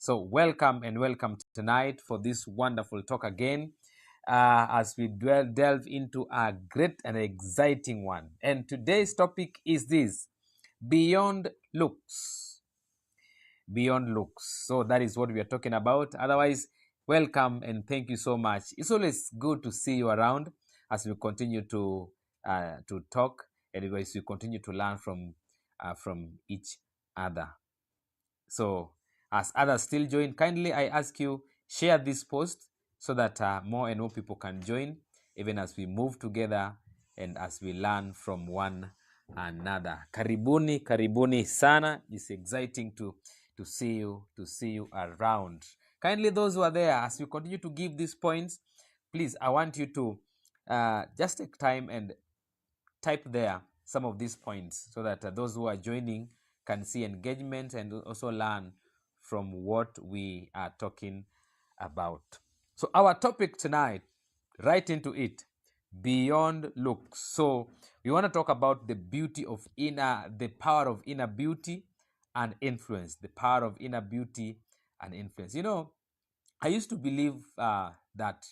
So welcome and welcome tonight for this wonderful talk again as we delve into a great and exciting one. And today's topic is this: beyond looks. Beyond looks. So that is what we are talking about. Otherwise, welcome and thank you so much. It's always good to see you around as we continue to talk and as we continue to learn from each other. So as others still join, kindly I ask you, share this post so that more and more people can join, even as we move together and as we learn from one another. Karibuni, karibuni sana. It's exciting to see you around. Kindly, those who are there, as we continue to give these points, please, I want you to just take time and type there some of these points so that those who are joining can see engagement and also learn from what we are talking about. So our topic tonight, right into it, beyond looks. So we want to talk about the beauty of the power of inner beauty and influence, the power of inner beauty and influence. You know, I used to believe that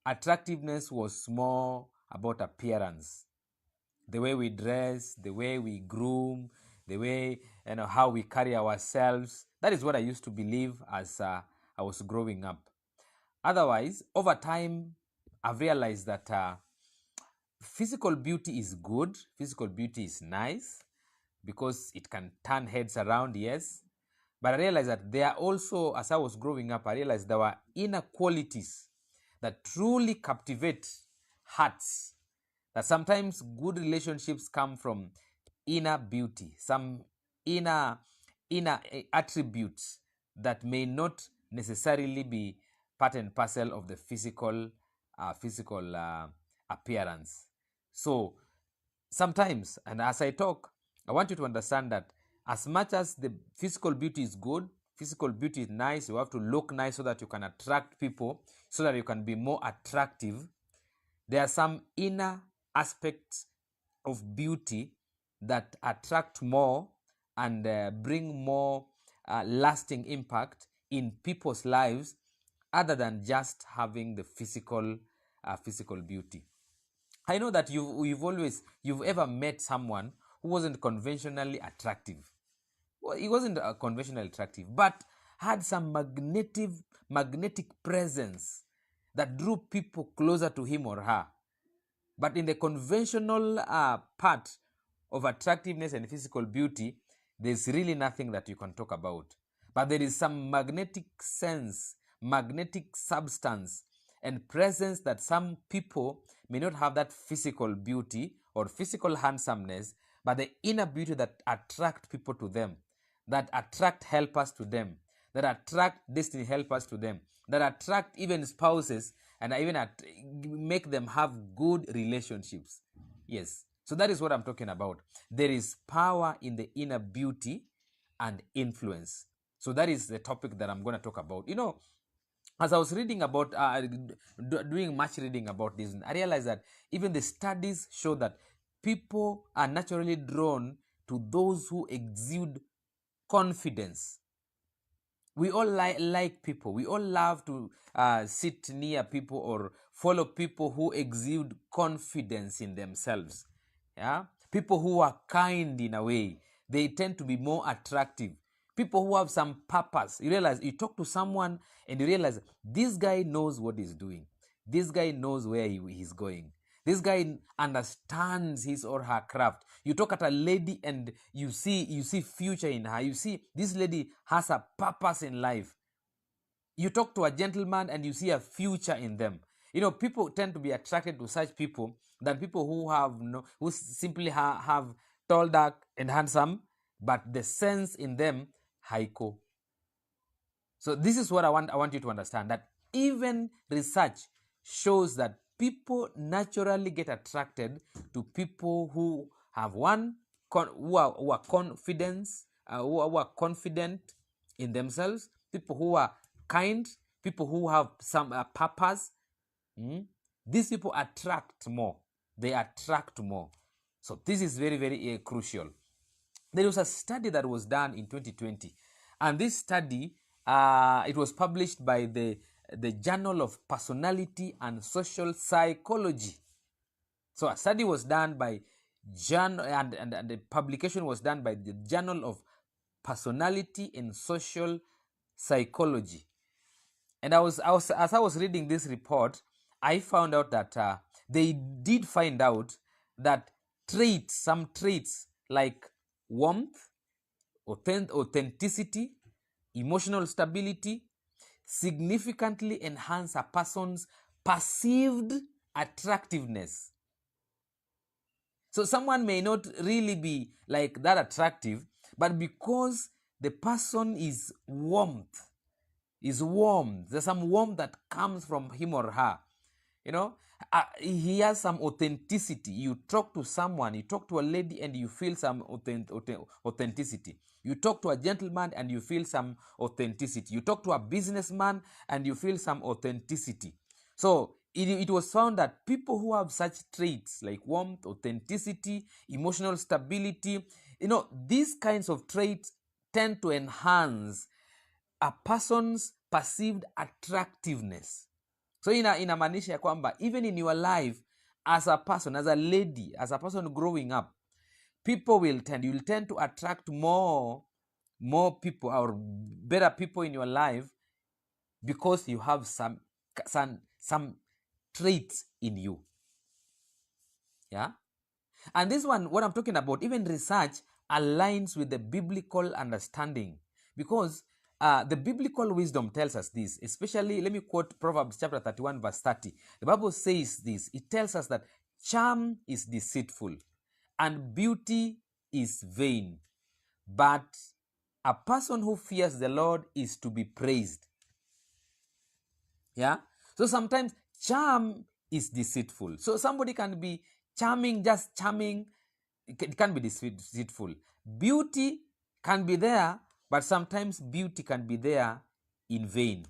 attractiveness was more about appearance, the way we dress, the way we groom, the way how we carry ourselves. That is what I used to believe as I was growing up. Otherwise, over time, I've realized that physical beauty is good, physical beauty is nice because it can turn heads around, yes. But I realized that there are also, as I was growing up, I realized there were inner qualities that truly captivate hearts. That sometimes good relationships come from inner beauty, some inner attributes that may not necessarily be part and parcel of the physical appearance. So sometimes, and as I talk, I want you to understand that as much as the physical beauty is good, physical beauty is nice, you have to look nice so that you can attract people, so that you can be more attractive. There are some inner aspects of beauty that attract more and bring more lasting impact in people's lives other than just having the physical beauty. I know that you've ever met someone who wasn't conventionally attractive. Well, he wasn't conventionally attractive, but had some magnetic presence that drew people closer to him or her. But in the conventional part of attractiveness and physical beauty, there's really nothing that you can talk about. But there is some magnetic sense, magnetic substance, and presence that some people may not have, that physical beauty or physical handsomeness, but the inner beauty that attract people to them, that attract helpers to them, that attract destiny helpers to them, that attract even spouses and even make them have good relationships. Yes. So that is what I'm talking about. There is power in the inner beauty and influence. So that is the topic that I'm going to talk about. You know, as I was reading about, doing much reading about this, I realized that even the studies show that people are naturally drawn to those who exude confidence. We all like people. We all love to sit near people or follow people who exude confidence in themselves. Yeah, people who are kind in a way, they tend to be more attractive. People who have some purpose. You realize, you talk to someone and you realize this guy knows what he's doing. This guy knows where he's going. This guy understands his or her craft. You talk at a lady and you see future in her. You see this lady has a purpose in life. You talk to a gentleman and you see a future in them. You know, people tend to be attracted to such people than people who simply have tall, dark, and handsome, but the sense in them haiko. So this is what I want you to understand, that even research shows that people naturally get attracted to people who have who are confident in themselves, people who are kind, people who have some purpose. These people attract more. They attract more. So this is very, very crucial. There was a study that was done in 2020, and this study It was published by the Journal of Personality and Social Psychology. So a study was done by and the publication was done by the Journal of Personality and Social Psychology. And as I was reading this report, I found out that they did find out that some traits like warmth, authenticity, emotional stability, significantly enhance a person's perceived attractiveness. So someone may not really be like that attractive, but because the person is warm, there's some warmth that comes from him or her. He has some authenticity. You talk to someone, you talk to a lady and you feel some authenticity. You talk to a gentleman and you feel some authenticity. You talk to a businessman and you feel some authenticity. So it was found that people who have such traits like warmth, authenticity, emotional stability, these kinds of traits tend to enhance a person's perceived attractiveness. So inamaanisha ya kwamba even in your life as a person, as a lady, as a person growing up, you'll tend to attract more people or better people in your life because you have some traits in you. Yeah? And this one, what I'm talking about, even research aligns with the biblical understanding, because the biblical wisdom tells us this. Especially, let me quote Proverbs chapter 31 verse 30. The Bible says this. It tells us that charm is deceitful and beauty is vain, but a person who fears the Lord is to be praised. Yeah? So sometimes charm is deceitful. So somebody can be charming, just charming. It can be deceitful. Beauty can be there, but sometimes beauty can be there in vain.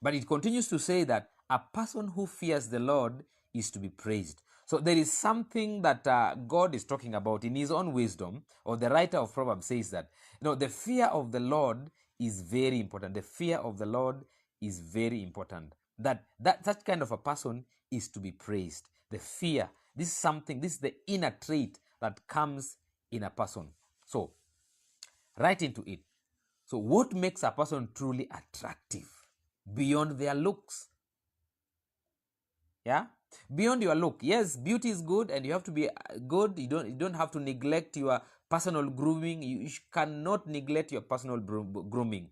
But it continues to say that a person who fears the Lord is to be praised. So there is something that God is talking about in his own wisdom, or the writer of Proverbs says that, the fear of the Lord is very important. The fear of the Lord is very important. That such kind of a person is to be praised. The fear, this is the inner trait that comes in a person. So, right into it. So, what makes a person truly attractive beyond their looks? Yeah, beyond your look. Yes, beauty is good, and you have to be good. You don't have to neglect your personal grooming. You cannot neglect your personal grooming.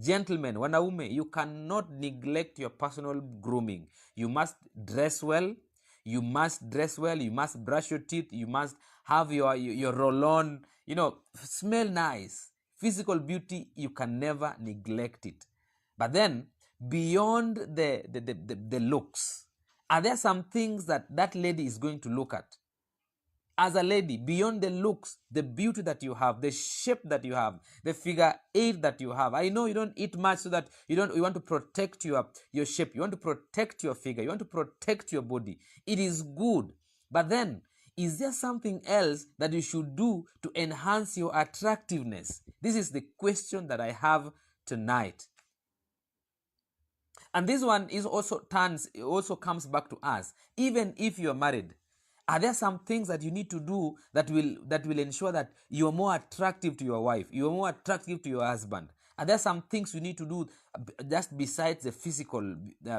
Gentlemen, wanaume, you cannot neglect your personal grooming. You must dress well. You must brush your teeth. You must have your roll-on. Smell nice. Physical beauty, you can never neglect it. But then, beyond the looks, are there some things that lady is going to look at? As a lady, beyond the looks, the beauty that you have, the shape that you have, the figure 8 that you have. I know you don't eat much, so that you want to protect your shape. You want to protect your figure. You want to protect your body. It is good. But then, is there something else that you should do to enhance your attractiveness? This is the question that I have tonight. And this one also comes back to us. Even if you are married, are there some things that you need to do that will ensure that you are more attractive to your wife, you are more attractive to your husband? Are there some things you need to do just besides the physical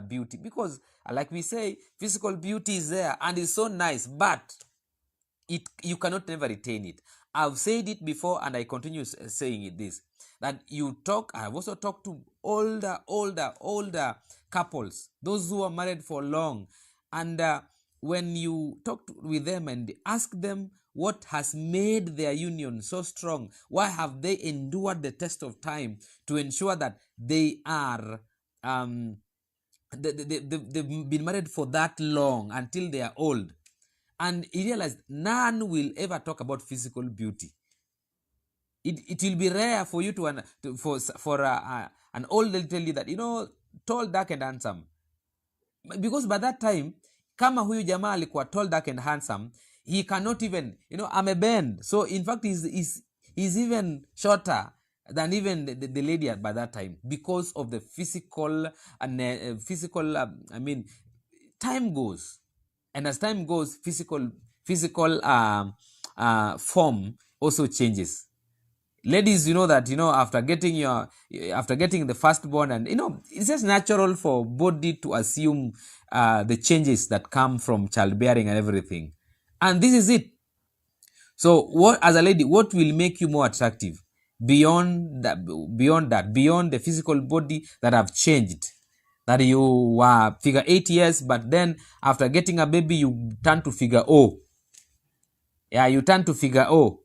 beauty? Because, like we say, physical beauty is there and is so nice, but you cannot never retain it. I've said it before, and I continue saying it this, that I've also talked to older couples, those who are married for long, and when you talk with them and ask them what has made their union so strong, why have they endured the test of time to ensure that they are they've been married for that long until they are old. And he realized none will ever talk about physical beauty. It will be rare for you for an old lady to tell you that, tall, dark and handsome. Because by that time, kama huyu jamaa alikuwa tall, dark and handsome, he cannot even, amebend. So in fact, he's even shorter than even the lady by that time, because of the physical and time goes, and as time goes, physical form also changes. Ladies, you know that, after getting the firstborn, and it's just natural for body to assume the changes that come from childbearing and everything. And this is it. So what, as a lady, what will make you more attractive beyond the physical body that have changed, that you were figure 8 years, but then after getting a baby you turn to figure O. Yeah, you turn to figure O.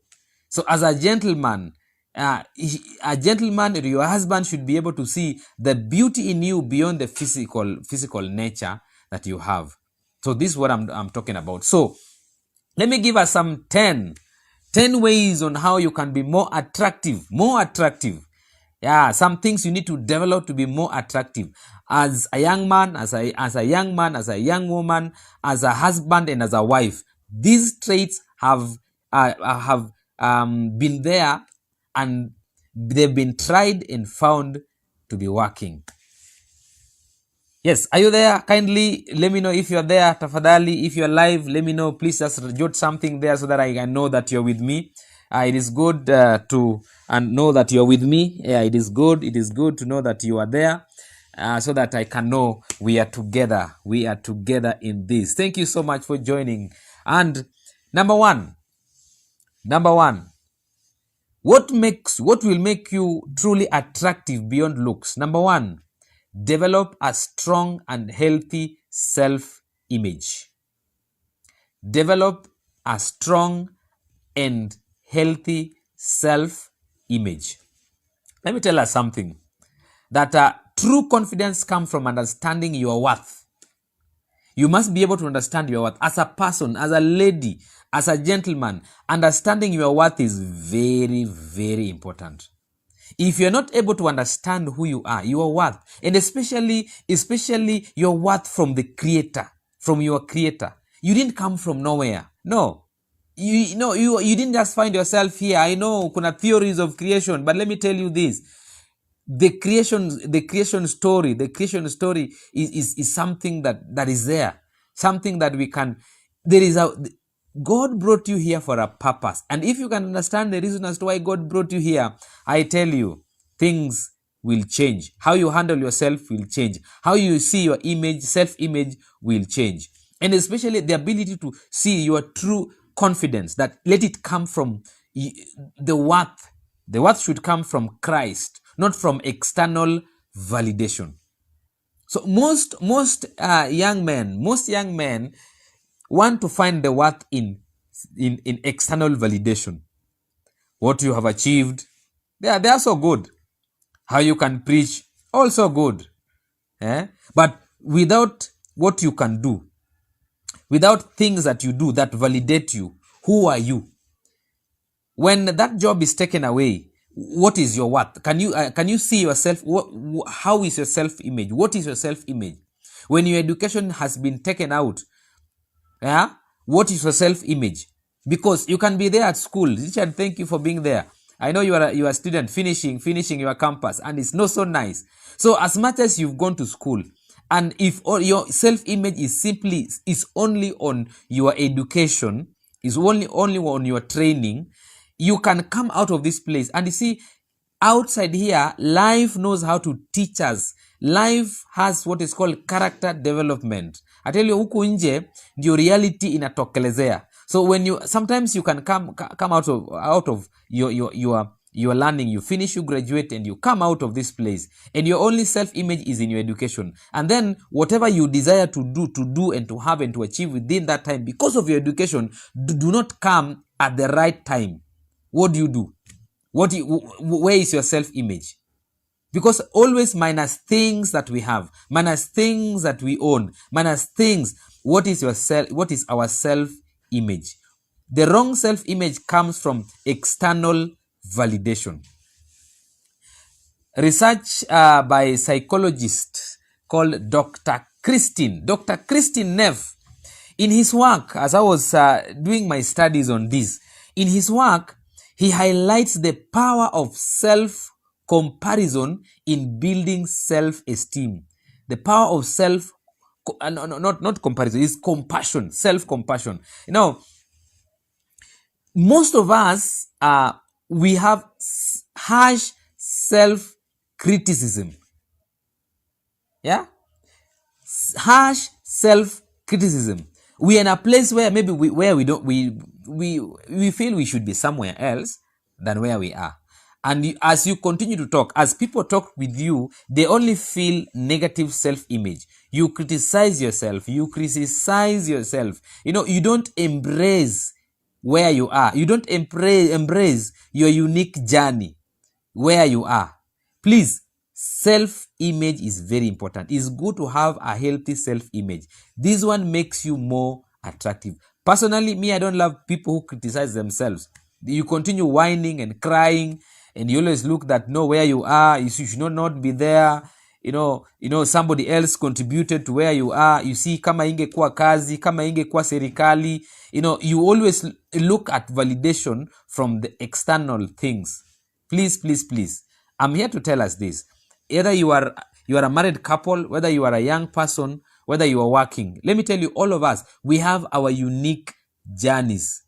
So as a gentleman, your husband should be able to see the beauty in you beyond the physical nature that you have. So this is what I'm talking about. So let me give us some 10 ways on how you can be more attractive. Yeah, some things you need to develop to be more attractive as a young man, as a young woman, as a husband, and as a wife. These traits have been there, and they've been tried and found to be working. Yes, are you there? Kindly let me know if you're there. Tafadhali, if you're live, let me know. Please just jot something there so that I can know that you're with me. It is good to know that you're with me. Yeah, it is good. It is good to know that you are there, so that I can know we are together. We are together in this. Thank you so much for joining. And number one, what will make you truly attractive beyond looks? Number one, develop a strong and healthy self-image. Develop a strong and healthy self-image. Let me tell us something. That true confidence comes from understanding your worth. You must be able to understand your worth. As a person, as a lady, as a gentleman, understanding your worth is very, very important. If you're not able to understand who you are, your worth, and especially your worth from the creator, from your creator. You didn't come from nowhere. No. You didn't just find yourself here. I know kuna theories of creation, but let me tell you this. The creation story is something that is there. Something that we can, God brought you here for a purpose. And if you can understand the reason as to why God brought you here, I tell you, things will change. How you handle yourself will change. How you see your image, self-image will change. And especially the ability to see your true confidence, that let it come from the worth. The worth should come from Christ, not from external validation. So most young men want to find the worth in external validation. What you have achieved, they are so good. How you can preach, also good. But without what you can do, without things that you do that validate you, who are you? When that job is taken away, what is your worth? Can you see yourself? How is your self-image? What is your self-image? When your education has been taken out, what is your self-image? Because you can be there at school. Richard, thank you for being there. I know you are a student finishing your campus, and it's not so nice. So as much as you've gone to school, and if your self-image is only on your education, is only on your training, you can come out of this place. And you see, outside here, life knows how to teach us. Life has what is called character development. I tell you, huku nje ndio reality inatokelezea. So sometimes you can come out of your learning, you finish, you graduate, and you come out of this place, and your only self-image is in your education. And then whatever you desire to do and to have and to achieve within that time, because of your education, do not come at the right time. What do you do? Where is your self-image? Because always minus things that we have, minus things that we own, minus things. What is our self-image? The wrong self-image comes from external validation. Research by a psychologist called Dr. Christine Neff, in his work, as I was doing my studies on this, in his work, he highlights the power of self comparison in building self-esteem. The power of not comparison, is compassion, self-compassion. Most of us, we have harsh self-criticism. Yeah? Harsh self-criticism. We are in a place where maybe we feel we should be somewhere else than where we are. And as you continue to talk, as people talk with you, they only feel negative self-image. You criticize yourself. You don't embrace where you are. You don't embrace your unique journey where you are. Please, self-image is very important. It's good to have a healthy self-image. This one makes you more attractive. Personally, me, I don't love people who criticize themselves. You continue whining and crying, and you always look that no, where you are, you should not be there. Somebody else contributed to where you are. You see, kama ingekuwa kazi, kama ingekuwa serikali. You always look at validation from the external things. Please, please, please. I'm here to tell us this. Either you are a married couple, whether you are a young person, whether you are working. Let me tell you, all of us, we have our unique journeys.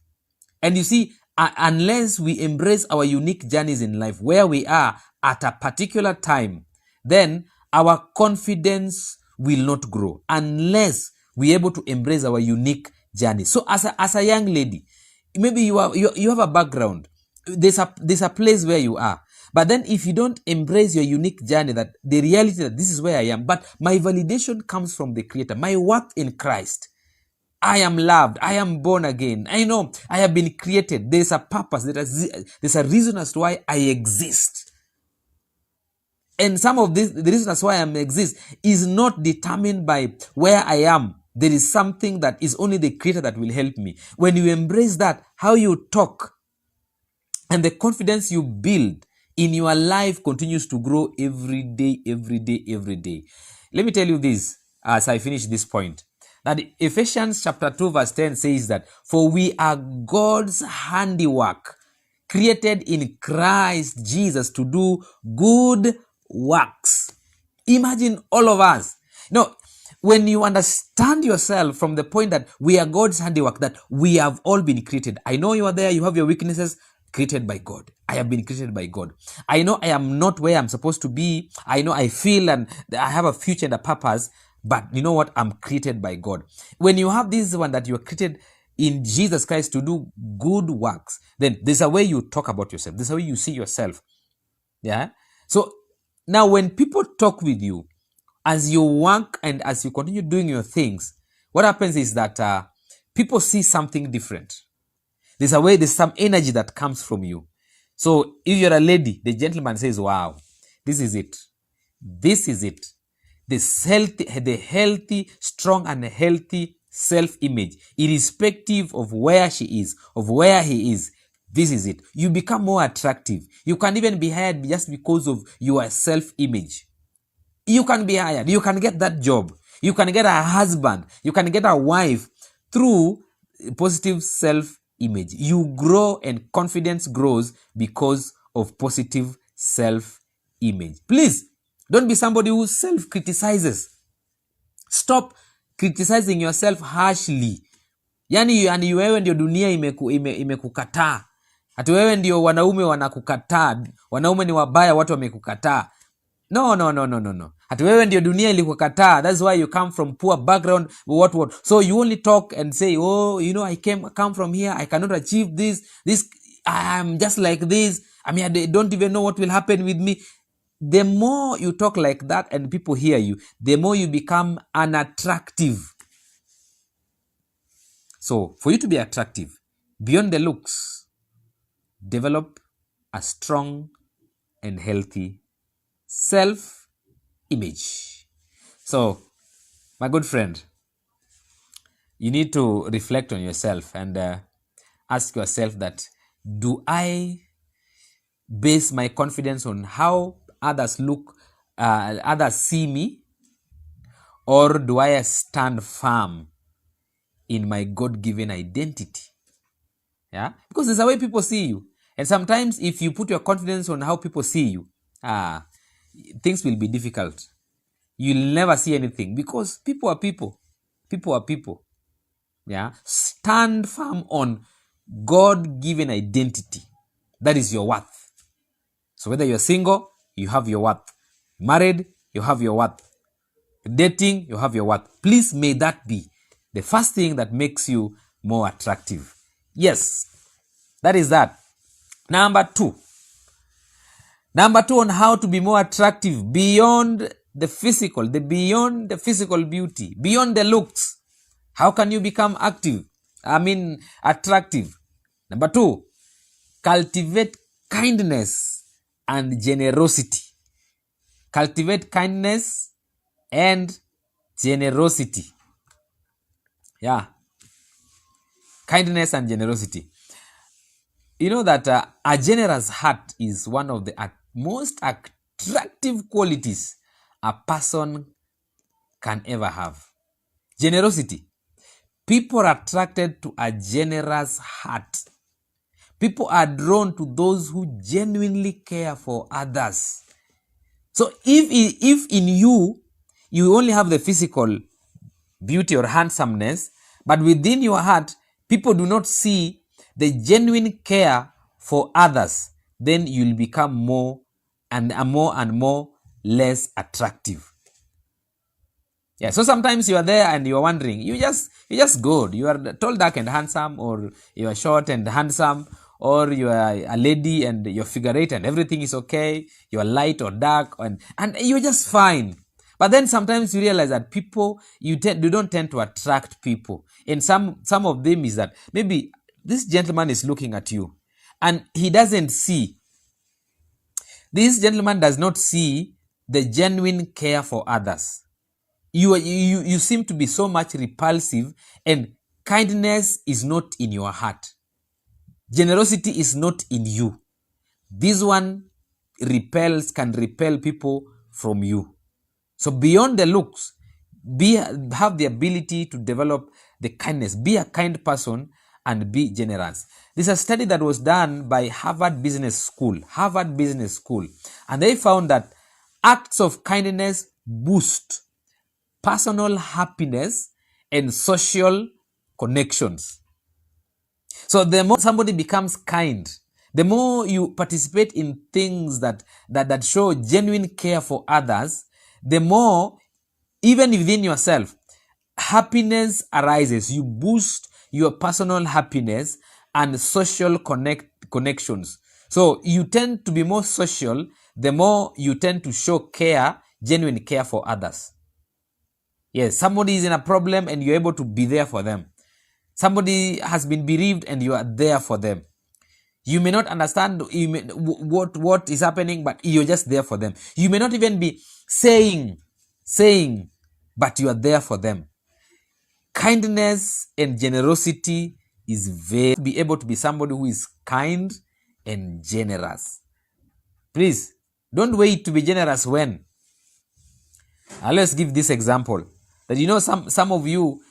And you see, unless we embrace our unique journeys in life, where we are at a particular time, then our confidence will not grow unless we're able to embrace our unique journey. So as a young lady, maybe you have a background. There's a place where you are. But then if you don't embrace your unique journey, that the reality that this is where I am, but my validation comes from the Creator, my worth in Christ. I am loved. I am born again. I know I have been created. There's a purpose. There's a reason as to why I exist. And some of this, the reason as why I exist is not determined by where I am. There is something that is only the Creator that will help me. When you embrace that, how you talk and the confidence you build in your life continues to grow every day, every day, every day. Let me tell you this as I finish this point. That Ephesians chapter 2 verse 10 says that, for we are God's handiwork, created in Christ Jesus to do good works. Imagine all of us. When you understand yourself from the point that we are God's handiwork, that we have all been created. I know you are there, you have your weaknesses, created by God. I have been created by God. I know I am not where I'm supposed to be. I know I feel and I have a future and a purpose, but you know what? I'm created by God. When you have this one that you are created in Jesus Christ to do good works, then there's a way you talk about yourself. There's a way you see yourself. Yeah. So now when people talk with you, as you work and as you continue doing your things, what happens is that people see something different. There's some energy that comes from you. So if you're a lady, the gentleman says, wow, this is it. This is it. The healthy, strong and healthy self-image, irrespective of where she is, of where he is. This is it. You become more attractive. You can even be hired just because of your self-image. You can be hired. You can get that job. You can get a husband. You can get a wife through positive self-image. You grow and confidence grows because of positive self-image. Please, don't be somebody who self-criticizes. Stop criticizing yourself harshly. Yani wewe ndio dunia imekukataa. Ati wewe ndio wanaume wanakukataa. Wanaume ni wabaya, watu wamekukataa. No. Ati wewe ndio dunia ilikukataa. That's why you come from poor background. What? So you only talk and say, oh, I come from here. I cannot achieve this. I am just like this. I don't even know what will happen with me. The more you talk like that and people hear you, the more you become unattractive. So for you to be attractive, beyond the looks, develop a strong and healthy self-image. So, my good friend, you need to reflect on yourself and ask yourself that, do I base my confidence on how others look, others see me, or do I stand firm in my God-given identity? Yeah, because there's a way people see you, and sometimes if you put your confidence on how people see you, things will be difficult. You'll never see anything because people are people. People are people. Yeah. Stand firm on God-given identity. That is your worth. So whether you're single, you have your worth. Married, you have your worth. Dating, you have your worth. Please may that be the first thing that makes you more attractive. Yes, that is that. Number two on how to be more attractive beyond the physical, beyond the physical beauty, beyond the looks. How can you become attractive? Number two, cultivate kindness and generosity. Cultivate kindness and generosity. Yeah. Kindness and generosity. You know that a generous heart is one of the most attractive qualities a person can ever have. Generosity. People are attracted to a generous heart. People are drawn to those who genuinely care for others. So if in you only have the physical beauty or handsomeness, but within your heart, people do not see the genuine care for others, then you'll become more and more less attractive. Yeah, so sometimes you are there and you are wondering, you're just good. You are tall, dark, and handsome, or you are short and handsome, or you are a lady and your figure eight and everything is okay. You are light or dark, and you're just fine. But then sometimes you realize that people, you don't tend to attract people. And some of them is that maybe this gentleman is looking at you and he doesn't see. This gentleman does not see the genuine care for others. You seem to be so much repulsive, and kindness is not in your heart. Generosity is not in you. This one can repel people from you. So beyond the looks, have the ability to develop the kindness. Be a kind person and be generous. This is a study that was done by Harvard Business School, and they found that acts of kindness boost personal happiness and social connections. So the more somebody becomes kind, the more you participate in things that show genuine care for others, the more, even within yourself, happiness arises. You boost your personal happiness and social connections. So you tend to be more social the more you tend to show care, genuine care for others. Yes, somebody is in a problem and you're able to be there for them. Somebody has been bereaved and you are there for them. You may not understand what is happening, but you're just there for them. You may not even be saying, but you are there for them. Kindness and generosity is be able to be somebody who is kind and generous. Please, don't wait to be generous when. Let's give this example. That some of you,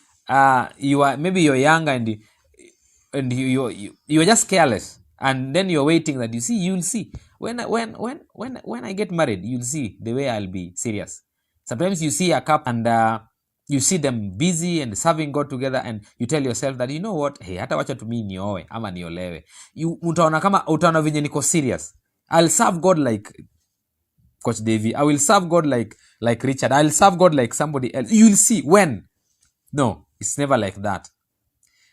you're young and you're just careless, and then you're waiting that you'll see when I get married, you'll see the way I'll be serious. Sometimes you see a couple and you see them busy and serving God together, and you tell yourself that what, hey, hata wacha tu mimi nioe ama niolewe. Utaona venye niko serious. I'll serve God like Coach Davie. I will serve God like Richard. I'll serve God like somebody else. You'll see when. No, it's never like that.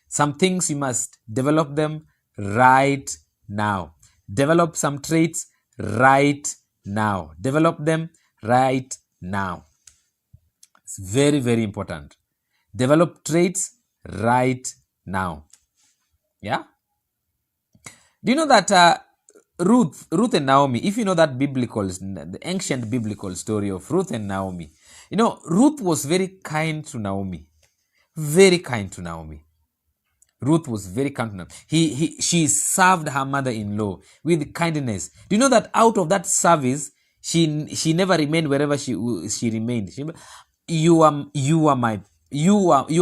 Some things you must develop them right now. Develop some traits right now. Develop them right now. It's very, very important. Develop traits right now. Yeah? Do you know that Ruth and Naomi, if you know that the ancient biblical story of Ruth and Naomi, Ruth was very kind to Naomi. Very kind to Naomi. Ruth was very kind to Naomi. She served her mother-in-law with kindness. Do you know that out of that service, she never remained wherever she remained. You are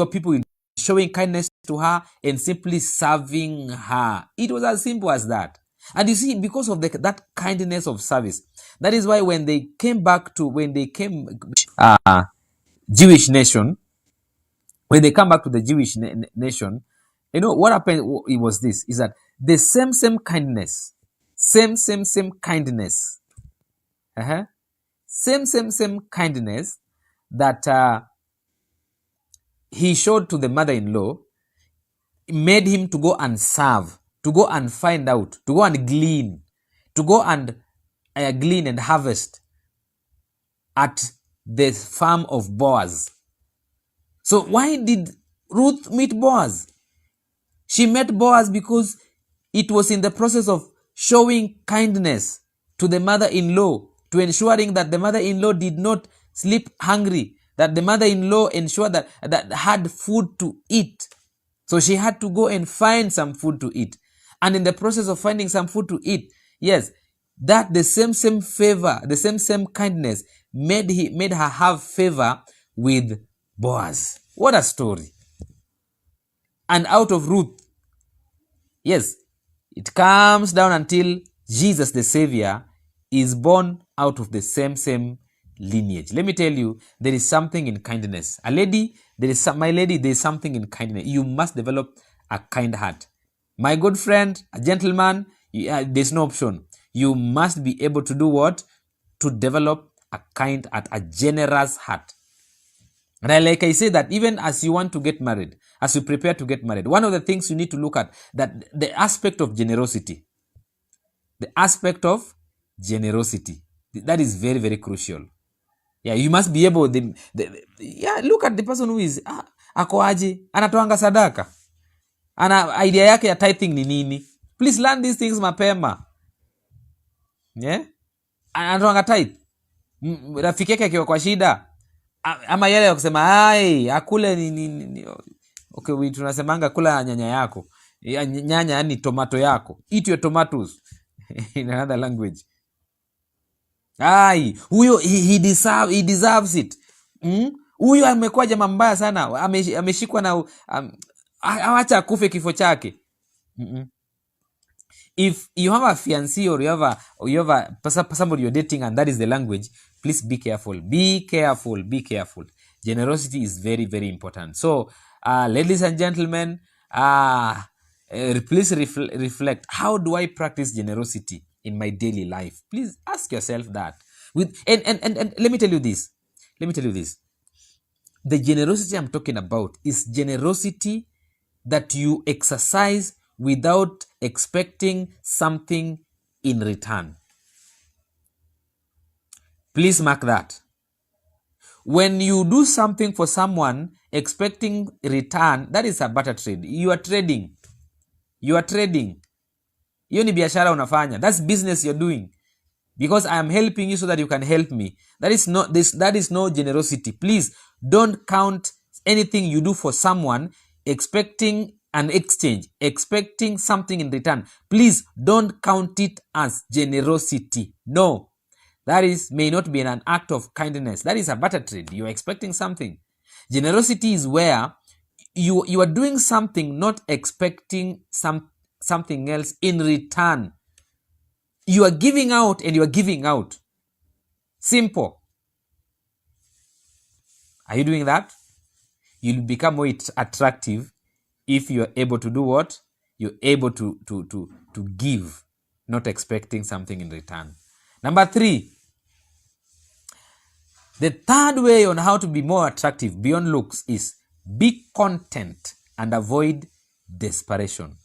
people showing kindness to her and simply serving her. It was as simple as that. And you see, because of that kindness of service, that is why when they came Jewish nation, when they come back to the Jewish nation, what happened? It was this: is that the same kindness, same kindness, same kindness that he showed to the mother-in-law made him to go and serve, to go and find out, to go and glean, to go and glean and harvest at the farm of Boaz. So why did Ruth meet Boaz? She met Boaz because it was in the process of showing kindness to the mother-in-law, to ensuring that the mother-in-law did not sleep hungry, that the mother-in-law ensured that had food to eat. So she had to go and find some food to eat. And in the process of finding some food to eat, yes, that the same favor, the same kindness made her have favor with Boaz. What a story. And out of Ruth, yes, it comes down until Jesus the Savior is born out of the same lineage. Let me tell you, there is something in kindness. My lady, there is something in kindness. You must develop a kind heart. My good friend, a gentleman, there's no option. You must be able to do what? To develop a kind heart, a generous heart. And like I say, that even as you want to get married, as you prepare to get married, one of the things you need to look at, that the aspect of generosity. The aspect of generosity. That is very, very crucial. Yeah, you must be able, look at the person who is, ako aje, anatoanga sadaka. Ana idea yake ya tithing ni nini? Please learn these things mapema. Yeah? Anatoanga tithe. Rafiki yake akiwa kwa shida. Ama yale ya kusema, akule ni okay, tunasemanga kula nyanya yako. Nyanya yani tomato yako. Eat your tomatoes. In another language. Huyo he deserves it. Huyo amekuwa jamaa mbaya sana, ameshikwa na awacha akufe kifo chake. If you have a fiancé or you have a somebody you're dating and that is the language, please be careful. Be careful. Generosity is very, very important. So, ladies and gentlemen, please reflect. How do I practice generosity in my daily life? Please ask yourself that. And let me tell you this. The generosity I'm talking about is generosity that you exercise without expecting something in return. Please mark that. When you do something for someone expecting return, that is a barter trade. You are trading. Hiyo ni biashara unafanya. That's business you're doing. Because I am helping you so that you can help me. That is no generosity. Please don't count anything you do for someone expecting an exchange, expecting something in return. Please don't count it as generosity. No. That may not be an act of kindness. That is a barter trade. You are expecting something. Generosity is where you are doing something not expecting something else in return. You are giving out and you are giving out. Simple. Are you doing that? You'll become more attractive if you are able to do what? You're able to give, not expecting something in return. Number 3. The third way on how to be more attractive beyond looks is be content and avoid desperation.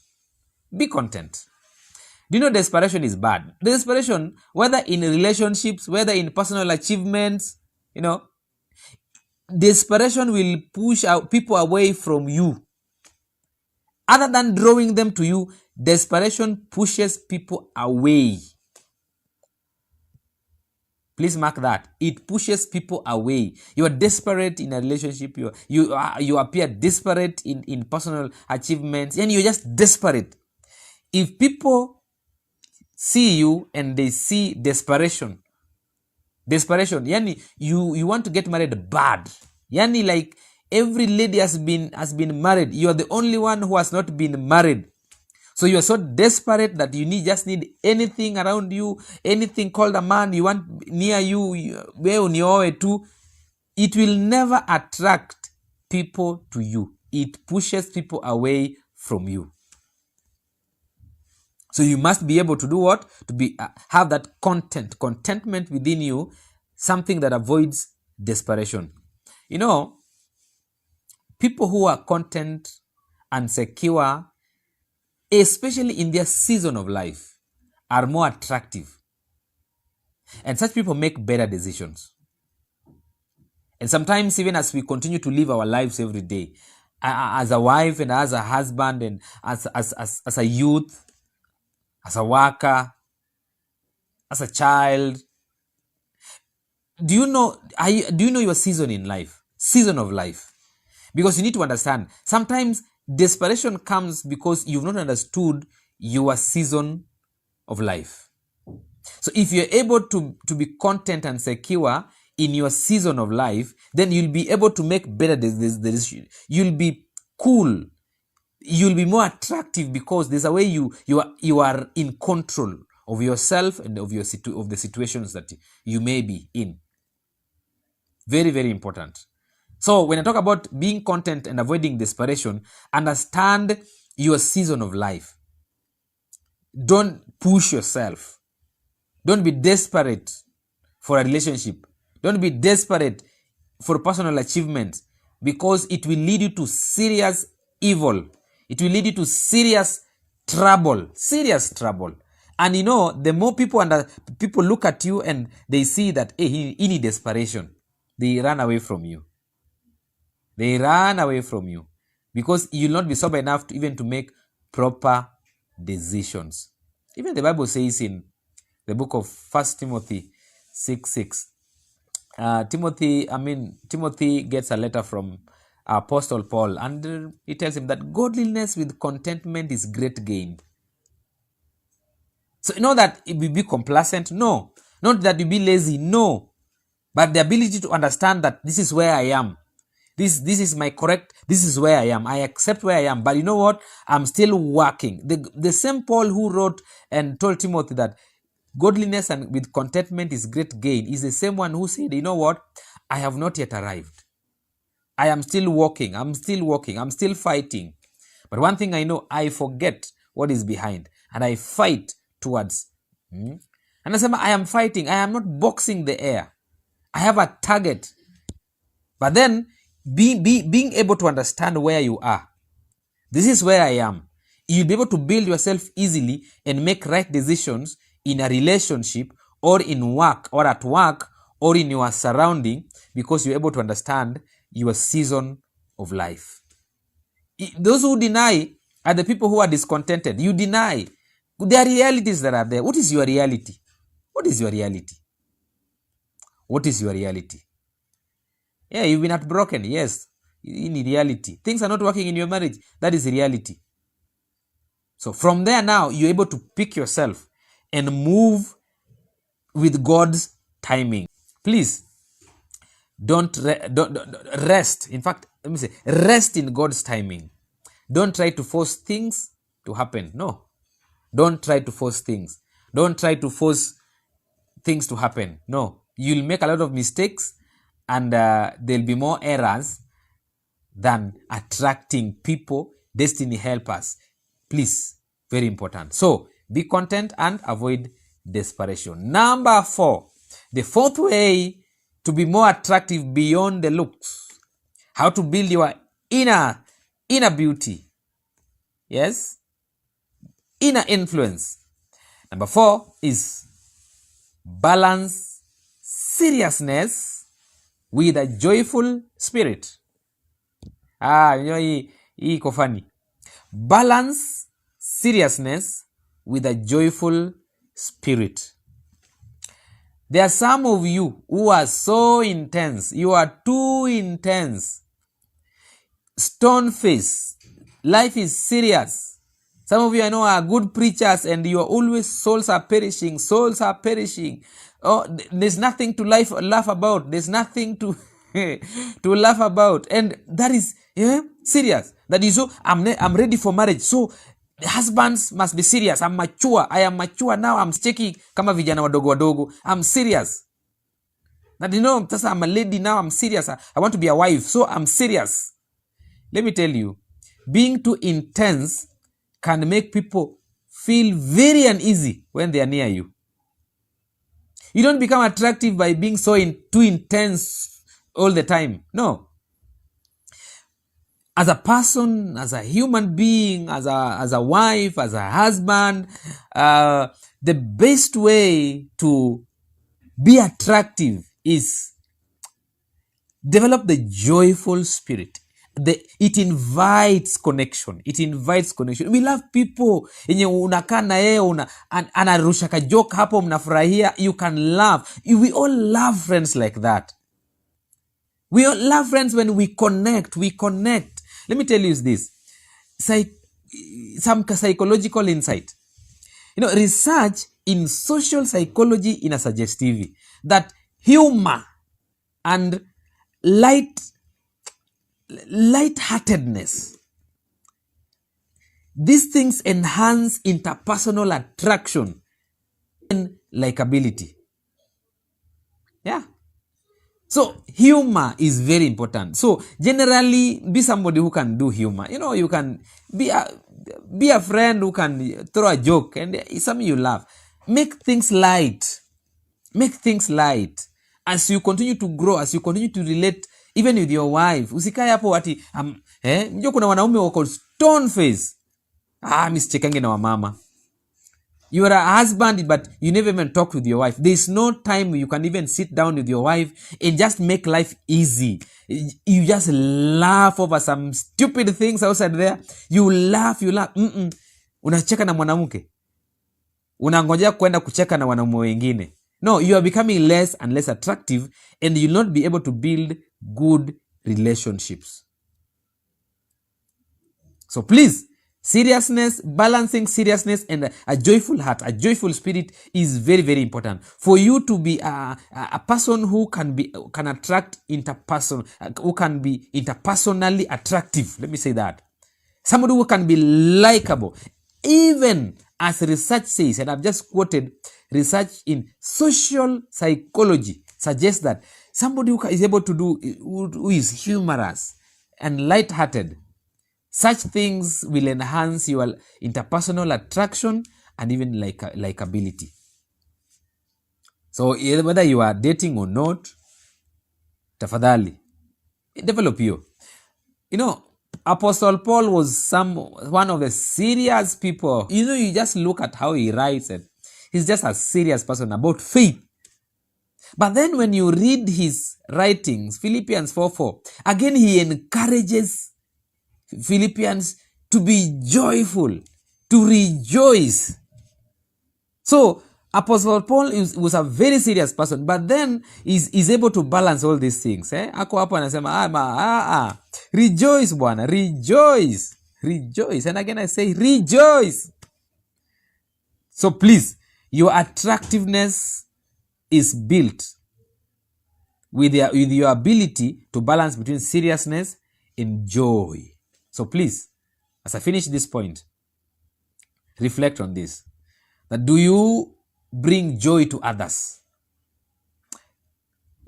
Be content. Do you know desperation is bad? Desperation, whether in relationships, whether in personal achievements, desperation will push out people away from you. Other than drawing them to you, desperation pushes people away. Please mark that. It pushes people away. You are desperate in a relationship. You appear desperate in personal achievements, and you're just desperate. If people see you and they see desperation, yani you want to get married bad. Yani like every lady has been married. You are the only one who has not been married. So you are so desperate that you just need anything around you, anything called a man you want near you, it will never attract people to you. It pushes people away from you. So you must be able to do what? To have that contentment within you, something that avoids desperation. People who are content and secure, especially in their season of life, are more attractive. And such people make better decisions. And sometimes even as we continue to live our lives every day, as a wife and as a husband and as a youth, as a worker, as a child, do you know your season in life? Season of life. Because you need to understand, sometimes desperation comes because you've not understood your season of life. So if you're able to be content and secure in your season of life, then you'll be able to make better decisions. You'll be cool. You'll be more attractive because there's a way you are in control of yourself and of the situations that you may be in. Very, very important. So when I talk about being content and avoiding desperation, understand your season of life. Don't push yourself. Don't be desperate for a relationship. Don't be desperate for personal achievement, because it will lead you to serious evil. It will lead you to serious trouble. Serious trouble. And the more people look at you and they see that, hey, he needs desperation, they run away from you. They run away from you because you'll not be sober enough to make proper decisions. Even the Bible says in the book of 1 Timothy 6:6, Timothy gets a letter from Apostle Paul, and he tells him that godliness with contentment is great gain. So that it will be complacent? No. Not that you be lazy? No. But the ability to understand that this is where I am. This is my correct, this is where I am. I accept where I am. But you know what? I'm still working. The same Paul who wrote and told Timothy that godliness and with contentment is great gain is the same one who said, you know what? I have not yet arrived. I am still walking. I'm still fighting. But one thing I know, I forget what is behind and I fight towards. And I say, I am fighting. I am not boxing the air. I have a target. But then, being able to understand where you are. This is where I am. You'll be able to build yourself easily and make right decisions in a relationship or in work or at work or in your surrounding, because you're able to understand your season of life. Those who deny are the people who are discontented. You deny. There are realities that are there. What is your reality? What is your reality? What is your reality? Yeah, you've been heartbroken. Yes, in reality. Things are not working in your marriage. That is reality. So from there now, you're able to pick yourself and move with God's timing. Please, don't rest. In fact, let me say, rest in God's timing. Don't try to force things to happen. No. Don't try to force things. Don't try to force things to happen. No. You'll make a lot of mistakes, and there'll be more errors than attracting people, destiny helpers. Please, very important. So, be content and avoid desperation. Number 4, the fourth way to be more attractive beyond the looks. How to build your inner beauty. Yes? Inner influence. Number 4 is balance seriousness with a joyful spirit. Hii iko funny. Balance seriousness with a joyful spirit. There are some of you who are so intense. You are too intense. Stone face. Life is serious. Some of you I know are good preachers, and you are always souls are perishing. Souls are perishing. Oh, there's nothing to laugh about. There's nothing to to laugh about, and that is serious. That is so. I'm ready for marriage. So The husbands must be serious. I'm mature. I am mature now. I'm checking kama vijana wadogo wadogo. I'm serious. That I'm a lady now. I'm serious. I want to be a wife. So I'm serious. Let me tell you, being too intense can make people feel very uneasy when they are near you. You don't become attractive by being too intense all the time. No. As a person, as a human being, as a wife, as a husband, the best way to be attractive is develop the joyful spirit. It invites connection. We love people yenye unakaa na yeye anarusha ka joke hapo, mnafurahia, you can laugh. We all love friends like that. We all love friends when we connect. Let me tell you this. Some psychological insight. Research in social psychology in a suggestive that humor and lightheartedness, these things enhance interpersonal attraction and likability. Yeah. So humor is very important. So generally, be somebody who can do humor. You can be a friend who can throw a joke and something you laugh. Make things light. As you continue to grow, as you continue to relate even with your wife. Usikae hapo wati mjua kuna wanaume wako stone face. Misichekange na wamama. You are a husband, but you never even talk with your wife. There's no time you can even sit down with your wife and just make life easy. You just laugh over some stupid things outside there. You laugh. Unacheka na mwanamke. Unangojea kwenda kucheka na wanaume wengine. No, you are becoming less and less attractive, and you'll not be able to build good relationships. So please, balancing seriousness and a joyful heart, a joyful spirit is very, very important. For you to be a person who can attract who can be interpersonally attractive. Let me say that. Somebody who can be likable. Even as research says, and I've just quoted research in social psychology, suggests that somebody who is able to who is humorous and lighthearted, such things will enhance your interpersonal attraction and even likability. So whether you are dating or not, tafadhali, develop you. Apostle Paul was one of the serious people. You just look at how he writes it. He's just a serious person about faith. But then when you read his writings, Philippians 4:4, again he encourages Philippians to be joyful, to rejoice. So Apostle Paul was a very serious person, but then is able to balance all these things. Ako hapo anasema rejoice bwana, rejoice. And again I say rejoice. So please, your attractiveness is built with your ability to balance between seriousness and joy. So please, as I finish this point, reflect on this. That do you bring joy to others?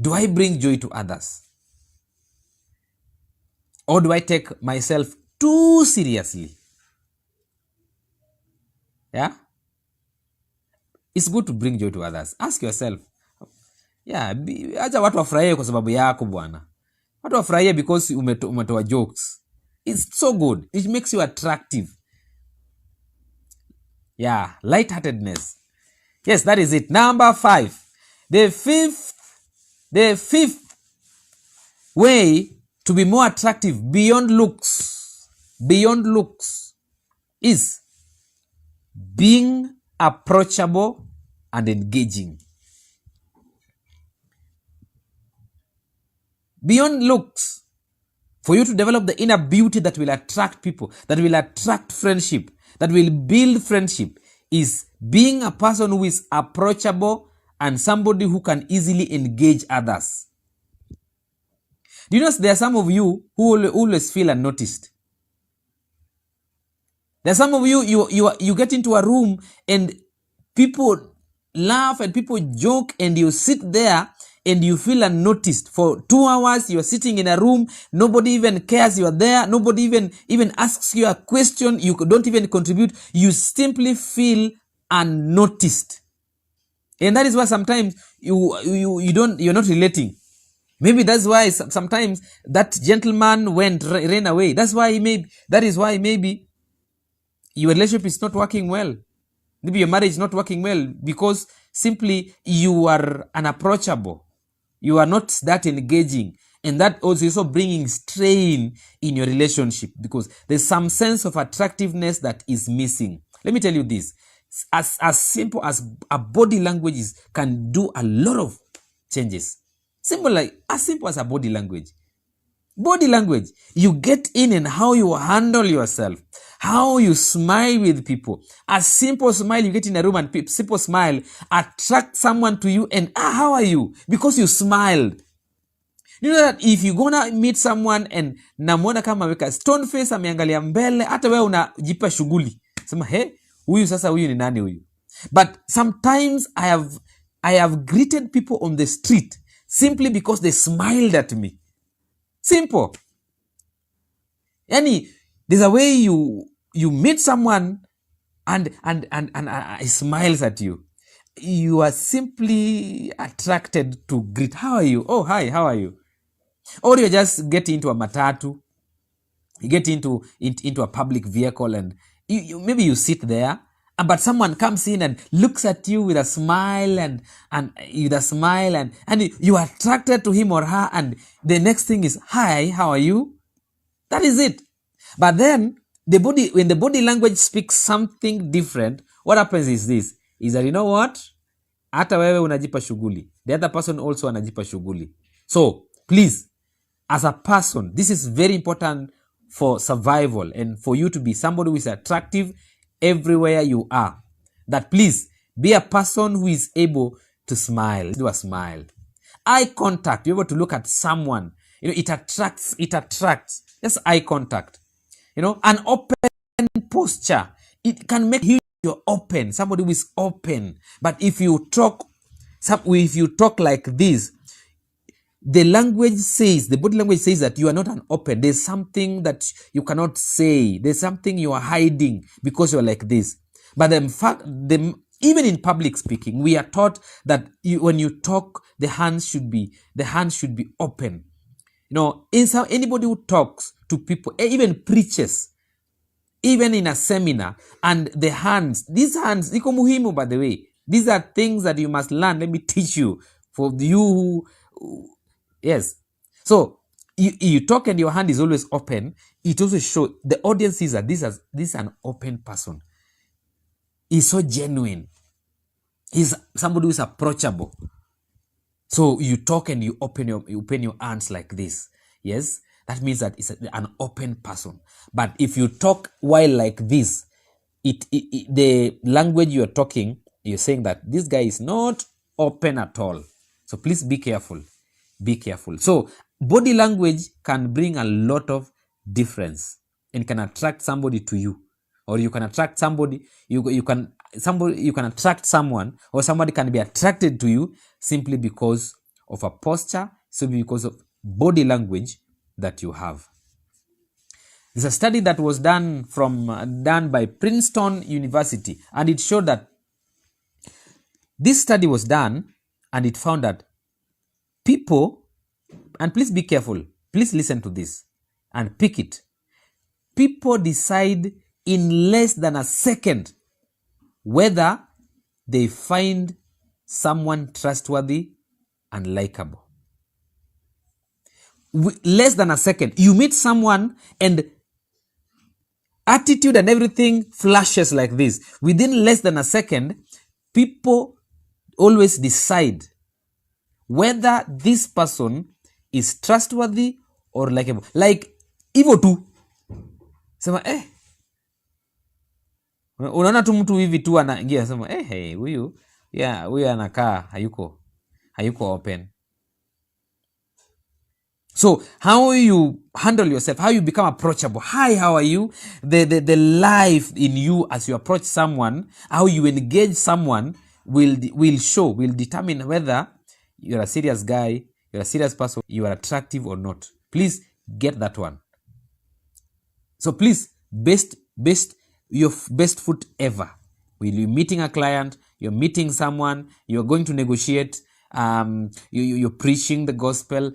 Do I bring joy to others? Or do I take myself too seriously? Yeah? It's good to bring joy to others. Ask yourself. Yeah, acha watu wafurahie kwa sababu yako bwana. Watu wafurahie because umetoa jokes. It's so good. It makes you attractive. Yeah, lightheartedness. Yes, that is it. Number 5. The fifth way to be more attractive beyond looks is being approachable and engaging. Beyond looks, for you to develop the inner beauty that will attract people, that will attract friendship, that will build friendship, is being a person who is approachable and somebody who can easily engage others. Do you know there are some of you who always feel unnoticed? There's some of you get into a room and people laugh and people joke and you sit there and you feel unnoticed. For 2 hours, you're sitting in a room. Nobody even cares you're there. Nobody even asks you a question. You don't even contribute. You simply feel unnoticed. And that is why sometimes you're not relating. Maybe that's why sometimes that gentleman ran away. That is why maybe your relationship is not working well. Maybe your marriage is not working well because simply you are unapproachable. You are not that engaging. And that also bringing strain in your relationship because there's some sense of attractiveness that is missing. Let me tell you this. As simple as a body language can do a lot of changes. As simple as a body language. Body language, you get in and how you handle yourself, how you smile with people. A simple smile, you get in a room and simple smile attract someone to you and how are you? Because you smiled. You know that if you gonna meet someone and namwona kama ameweka stone face, ameangalia mbele, hata wewe unajipa shughuli. Sema, huyu ni nani huyu? But sometimes I have greeted people on the street simply because they smiled at me. Simple. There's a way you meet someone and he smiles at you. You are simply attracted to greet. How are you? Oh, hi, how are you? Or you just get into a matatu. You get into a public vehicle and maybe you sit there, but someone comes in and looks at you with a smile and you are attracted to him or her, and the next thing is, hi, how are you? That is it. But then when the body language speaks something different, what happens is this, is that you know what? Hata wewe unajipa shughuli. The other person also anajipa shughuli. So please, as a person, this is very important for survival and for you to be somebody who is attractive everywhere you are. That please be a person who is able to smile. Do a smile. Eye contact. You're able to look at someone. It attracts. Just eye contact. An open posture. It can make you open. Somebody who is open. But if you talk like this, the body language says that you are not an open. There's something that you cannot say. There's something you are hiding because you're like this. But even in public speaking, we are taught that when you talk, the hands should be open. Anybody who talks to people, even preachers, even in a seminar, and these hands, iko muhimu, by the way. These are things that you must learn. Let me teach you. For you who yes. So you talk and your hand is always open. It also shows the audience sees that this is an open person. He's so genuine. He's somebody who is approachable. So you talk and you open your hands like this. Yes, that means that it's an open person. But if you talk while like this, the language you're talking, you're saying that this guy is not open at all. So please be careful. Be careful. So body language can bring a lot of difference and can attract somebody to you, or you can attract somebody. You can attract someone, or somebody can be attracted to you simply because of a posture, simply because of body language that you have. There's a study that was done by Princeton University, and it showed that this study was done, and it found that people, and please be careful, please listen to this and pick it. People decide in less than a second whether they find someone trustworthy and likable. Less than a second. You meet someone and attitude and everything flashes like this. Within less than a second, people always decide whether this person is trustworthy or likable. Like hivyo tu. Sema unaona tu mtu hivi tu anaingia sema huyu anakaa hayuko open. So how you handle yourself, how you become approachable. Hi, how are you? The life in you as you approach someone, how you engage someone will determine whether you're a serious guy, you're a serious person, you are attractive or not. Please get that one. So please, your best foot ever. When you're meeting a client, you're meeting someone, you're going to negotiate, you're preaching the gospel,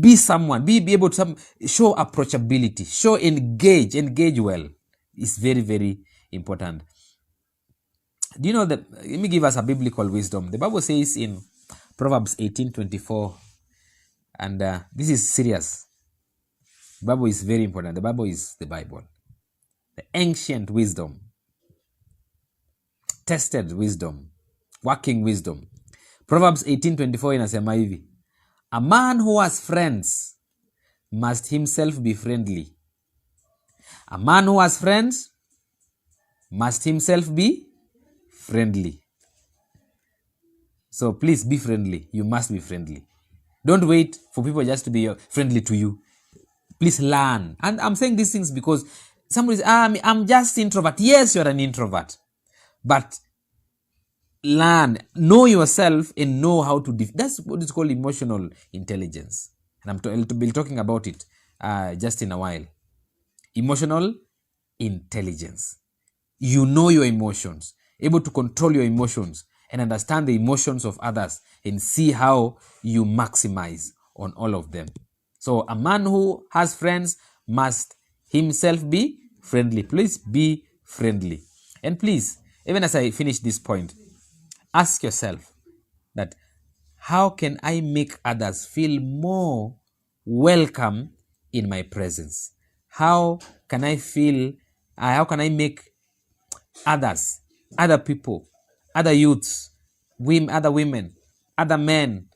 be someone, be able to show approachability, show engage well. It's very, very important. Do you know that? Let me give us a biblical wisdom. The Bible says in Proverbs 18:24, and this is serious. The Bible is very important. The Bible is the Bible. The ancient wisdom, tested wisdom, working wisdom. Proverbs 18:24 inasema hivi, a man who has friends must himself be friendly. A man who has friends must himself be friendly. So please be friendly. You must be friendly. Don't wait for people just to be friendly to you. Please learn. And I'm saying these things because somebody says, I'm just introvert. Yes, you're an introvert. But learn, know yourself and know how to, that's what is called emotional intelligence. And I'll be talking about it just in a while. Emotional intelligence. You know your emotions, able to control your emotions and understand the emotions of others and see how you maximize on all of them. So a man who has friends must himself be friendly. Please be friendly. And please, even as I finish this point, ask yourself that how can I make others feel more welcome in my presence? How can I make others, other people, other youths, other women, other men,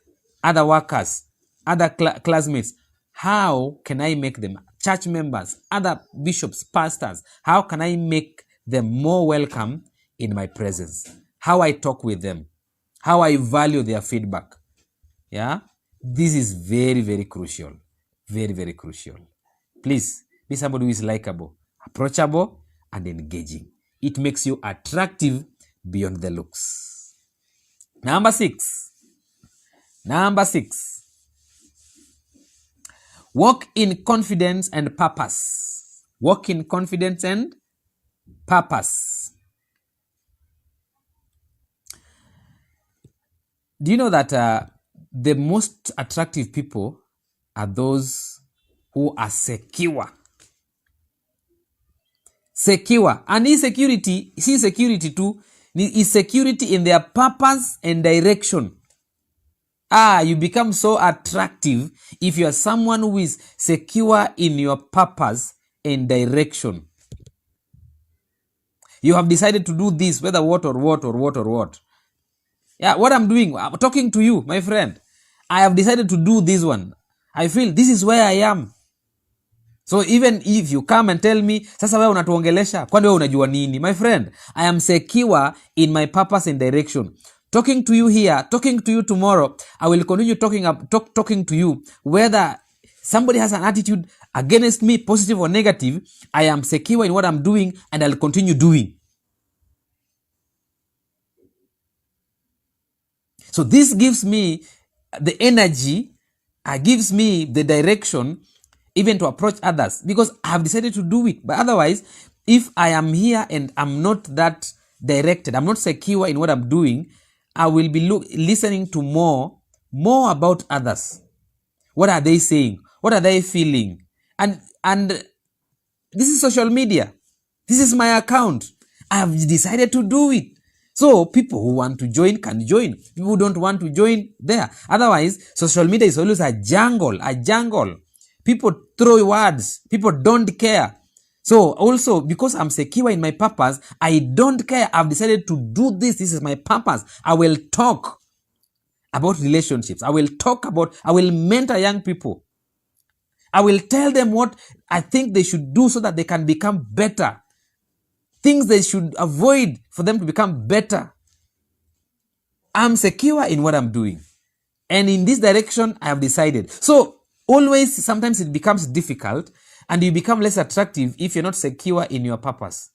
other workers, other classmates, how can I make them, church members, other bishops, pastors, how can I make them more welcome in my presence? How I talk with them, how I value their feedback. Yeah, this is very, very crucial. Very, very crucial. Please be somebody who is likable, approachable, and engaging. It makes you attractive beyond the looks. Number six. Walk in confidence and purpose. Walk in confidence and purpose. Do you know that the most attractive people are those who are secure? Secure. And insecurity, see security too, is security in their purpose and direction. You become so attractive if you are someone who is secure in your purpose and direction. You have decided to do this, whether what or what. Yeah, what I'm doing, I'm talking to you, my friend. I have decided to do this one. I feel this is where I am. So even if you come and tell me, sasa wewe unatuongelesha, kwani wewe unajua nini? My friend, I am secure in my purpose and direction. Talking to you here, talking to you tomorrow, I will continue talking to you. Whether somebody has an attitude against me, positive or negative, I am secure in what I'm doing and I'll continue doing. So this gives me the energy, gives me the direction even to approach others because I have decided to do it. But otherwise, if I am here and I'm not that directed, I'm not secure in what I'm doing, I will be listening to more about others. What are they saying? What are they feeling? And this is social media. This is my account. I have decided to do it. So people who want to join can join. People who don't want to join, there. Otherwise, social media is always a jungle. People throw words. People don't care. So also, because I'm secure in my purpose, I don't care. I've decided to do this. This is my purpose. I will talk about relationships. I will mentor young people. I will tell them what I think they should do so that they can become better. Things they should avoid for them to become better. I'm secure in what I'm doing. And in this direction, I have decided. So always, sometimes it becomes difficult and you become less attractive if you're not secure in your purpose.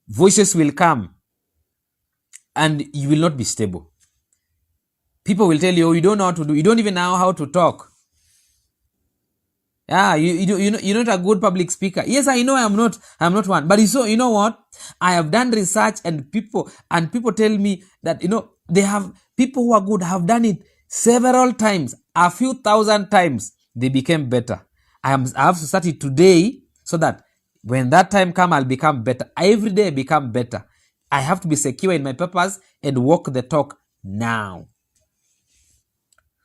Voices will come and you will not be stable. People will tell you, oh, you don't know how to do, you don't even know how to talk. Yeah, you're not a good public speaker. Yes, I know I'm not one. But you know what? I have done research and people tell me that, they have people who are good have done it several times, a few thousand times. They became better. I have to start it today so that when that time comes, I'll become better. Every day I become better. I have to be secure in my purpose and walk the talk now.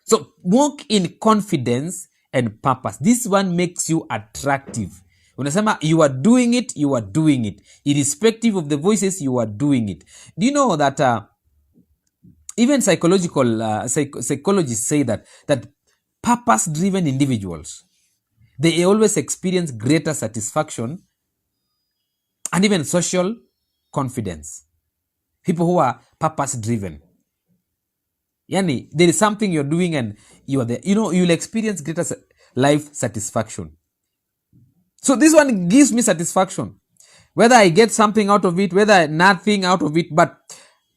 So walk in confidence and purpose. This one makes you attractive. Unasema you are doing it, you are doing it. Irrespective of the voices, you are doing it. Do you know that even psychologists say that purpose-driven individuals, they always experience greater satisfaction and even social confidence. People who are purpose-driven. Yani, there is something you're doing and you are there. You'll experience greater life satisfaction. So this one gives me satisfaction. Whether I get something out of it, whether nothing out of it, but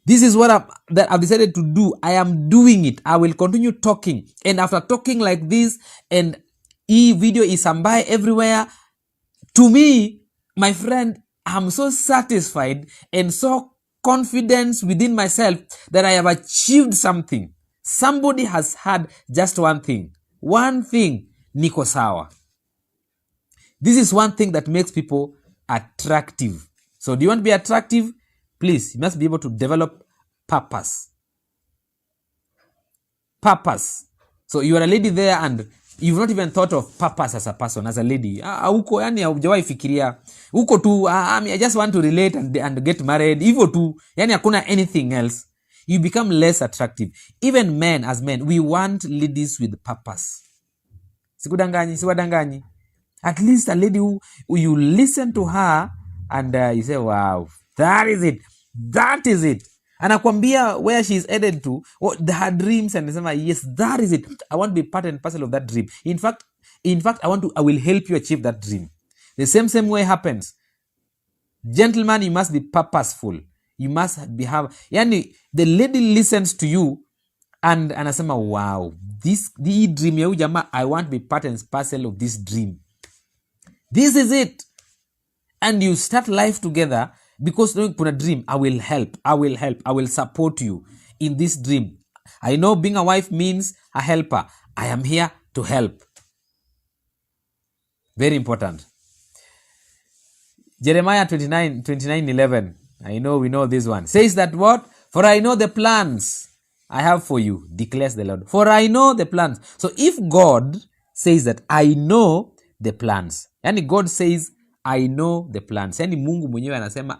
this is what I've decided to do. I am doing it. I will continue talking. And after talking like this, and video is sambai everywhere, to me, my friend, I'm so satisfied and so confident within myself that I have achieved something. Somebody has had just one thing. One thing, niko sawa. This is one thing that makes people attractive. So do you want to be attractive? Please, you must be able to develop purpose. Purpose. So you are a lady there and you've not even thought of purpose as a person, as a lady. Uko yani haujawahi fikiria. Uko tu, I just want to relate and get married. Hivyo tu, yani hakuna anything else. You become less attractive. Even men, as men, we want ladies with purpose. Siwadanganyi. At least a lady who you listen to her and you say, wow, that is it. That is it. Anakwambia where she's headed to, her dreams, and say, yes, that is it. I want to be part and parcel of that dream. In fact, I will help you achieve that dream. The same way happens. Gentlemen, you must be purposeful. You must yani, the lady listens to you and anasema, wow, the dream ya jamaa, I want to be part and parcel of this dream. This is it. And you start life together because kuna dream. I will help. I will support you in this dream. I know being a wife means a helper. I am here to help. Very important. Jeremiah 29:11. I know we know this one. Says that what? For I know the plans I have for you, declares the Lord. For I know the plans. So if God says that I know the plans, yani God says I know the plans, yani Mungu mwenyewe anasema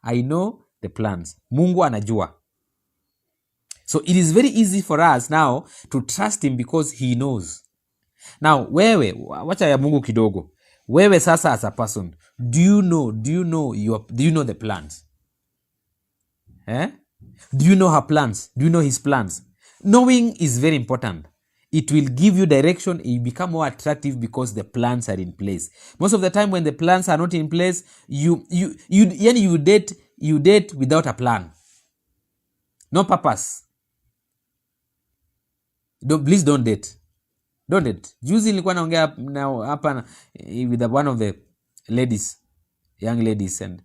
I know the plans. Mungu anajua. So it is very easy for us now to trust him because he knows. Now wewe, wacha ya Mungu kidogo. Wewe sasa as a person, do you know the plans? Do you know her plans? Do you know his plans? Knowing is very important. It will give you direction. You become more attractive because the plans are in place. Most of the time when the plans are not in place, you date without a plan. No purpose. Please don't date. Don't date. Juzi nilikuwa naongea now hapa with one of the ladies, young ladies, and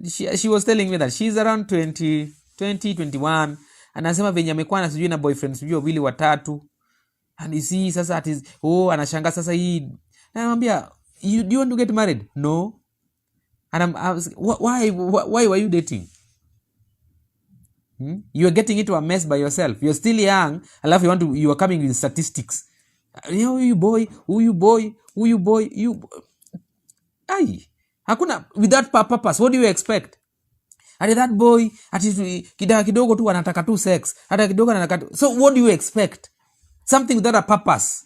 she was telling me that she's around 21, anasema venye amekuwa na sijui na boyfriends sijui wawili watatu, and you see sasa anashanga sasa hii, anamwambia do you want to get married? No. And I was, why were you dating? You are getting into a mess by yourself. You're still young. Alafu you are coming with statistics. You boy. Hakuna, with that purpose, what do you expect? Ati that boy, ati kidogo tu anataka tu sex. Ati kidogo anataka tu. So what do you expect? Something without a purpose.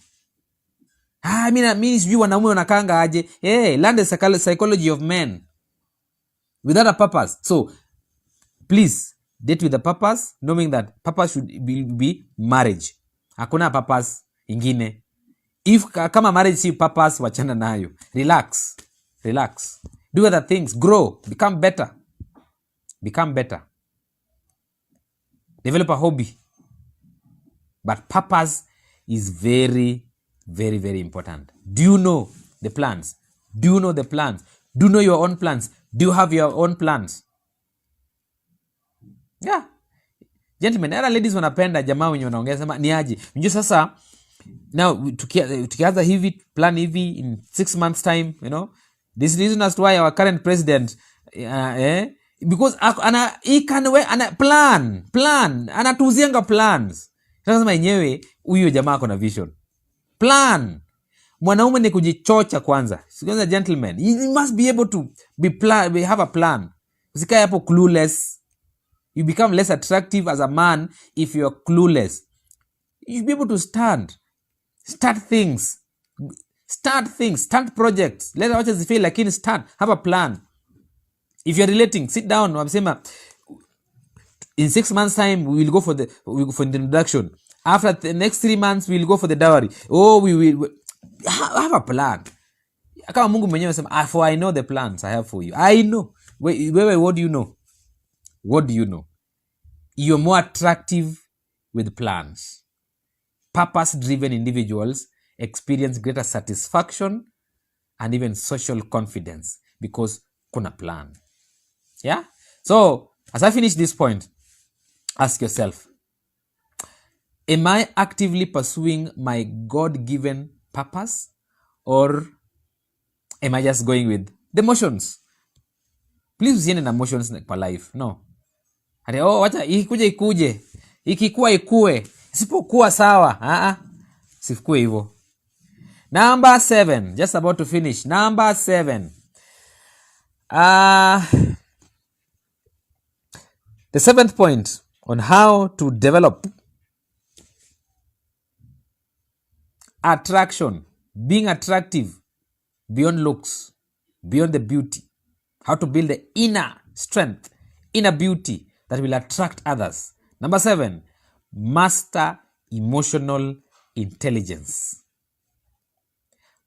Mimi sijui wanaume wanakanga aje. Learn the psychology of men. Without a purpose. So, please, date with a purpose, knowing that purpose should be marriage. Hakuna purpose ingine. If kama marriage si purpose, wachana nayo. Relax. Do other things. Grow. Become better. Develop a hobby. But purpose is very, very, very important. Do you know the plans? Do you know your own plans? Do you have your own plans? Yeah. Gentlemen, other ladies wanapenda jamaa wenye wanaongea sema ni aje. Unajua sasa now tukianza hivi plan hivi in 6 months time, you know. This reason as to why our current president because he can plan anatuzianga plans. Sasa yenyewe huyo jamaa ako na vision. Plan. Mwanaume ni kujichocha kwanza. Kwanza gentlemen, you must be able to have a plan. Usikae hapo clueless. You become less attractive as a man if you are clueless. You be able to start things, start projects. Let us watch feel like start, have a plan. If you are relating, sit down. Wamsema in 6 months time we will go for the introduction. After the next 3 months we will go for the dowry. We will have a plan. Kama Mungu mwenyewe anasema, for I know the plans I have for you. I know. Wait, what do you know? You're more attractive with plans. Purpose-driven individuals experience greater satisfaction and even social confidence because kuna plan. Yeah? So, as I finish this point, ask yourself, am I actively pursuing my God-given purpose, or am I just going with the motions? Please usiende na motions kwa life. No. Wacha ikuje. Ikikuwa ikue. Isipokuwa sawa. Sifikue hivyo. Number 7. Just about to finish. Number 7. The 7th point on how to develop attraction. Being attractive beyond looks, beyond the beauty. How to build the inner strength, inner beauty that will attract others. Number 7, master emotional intelligence.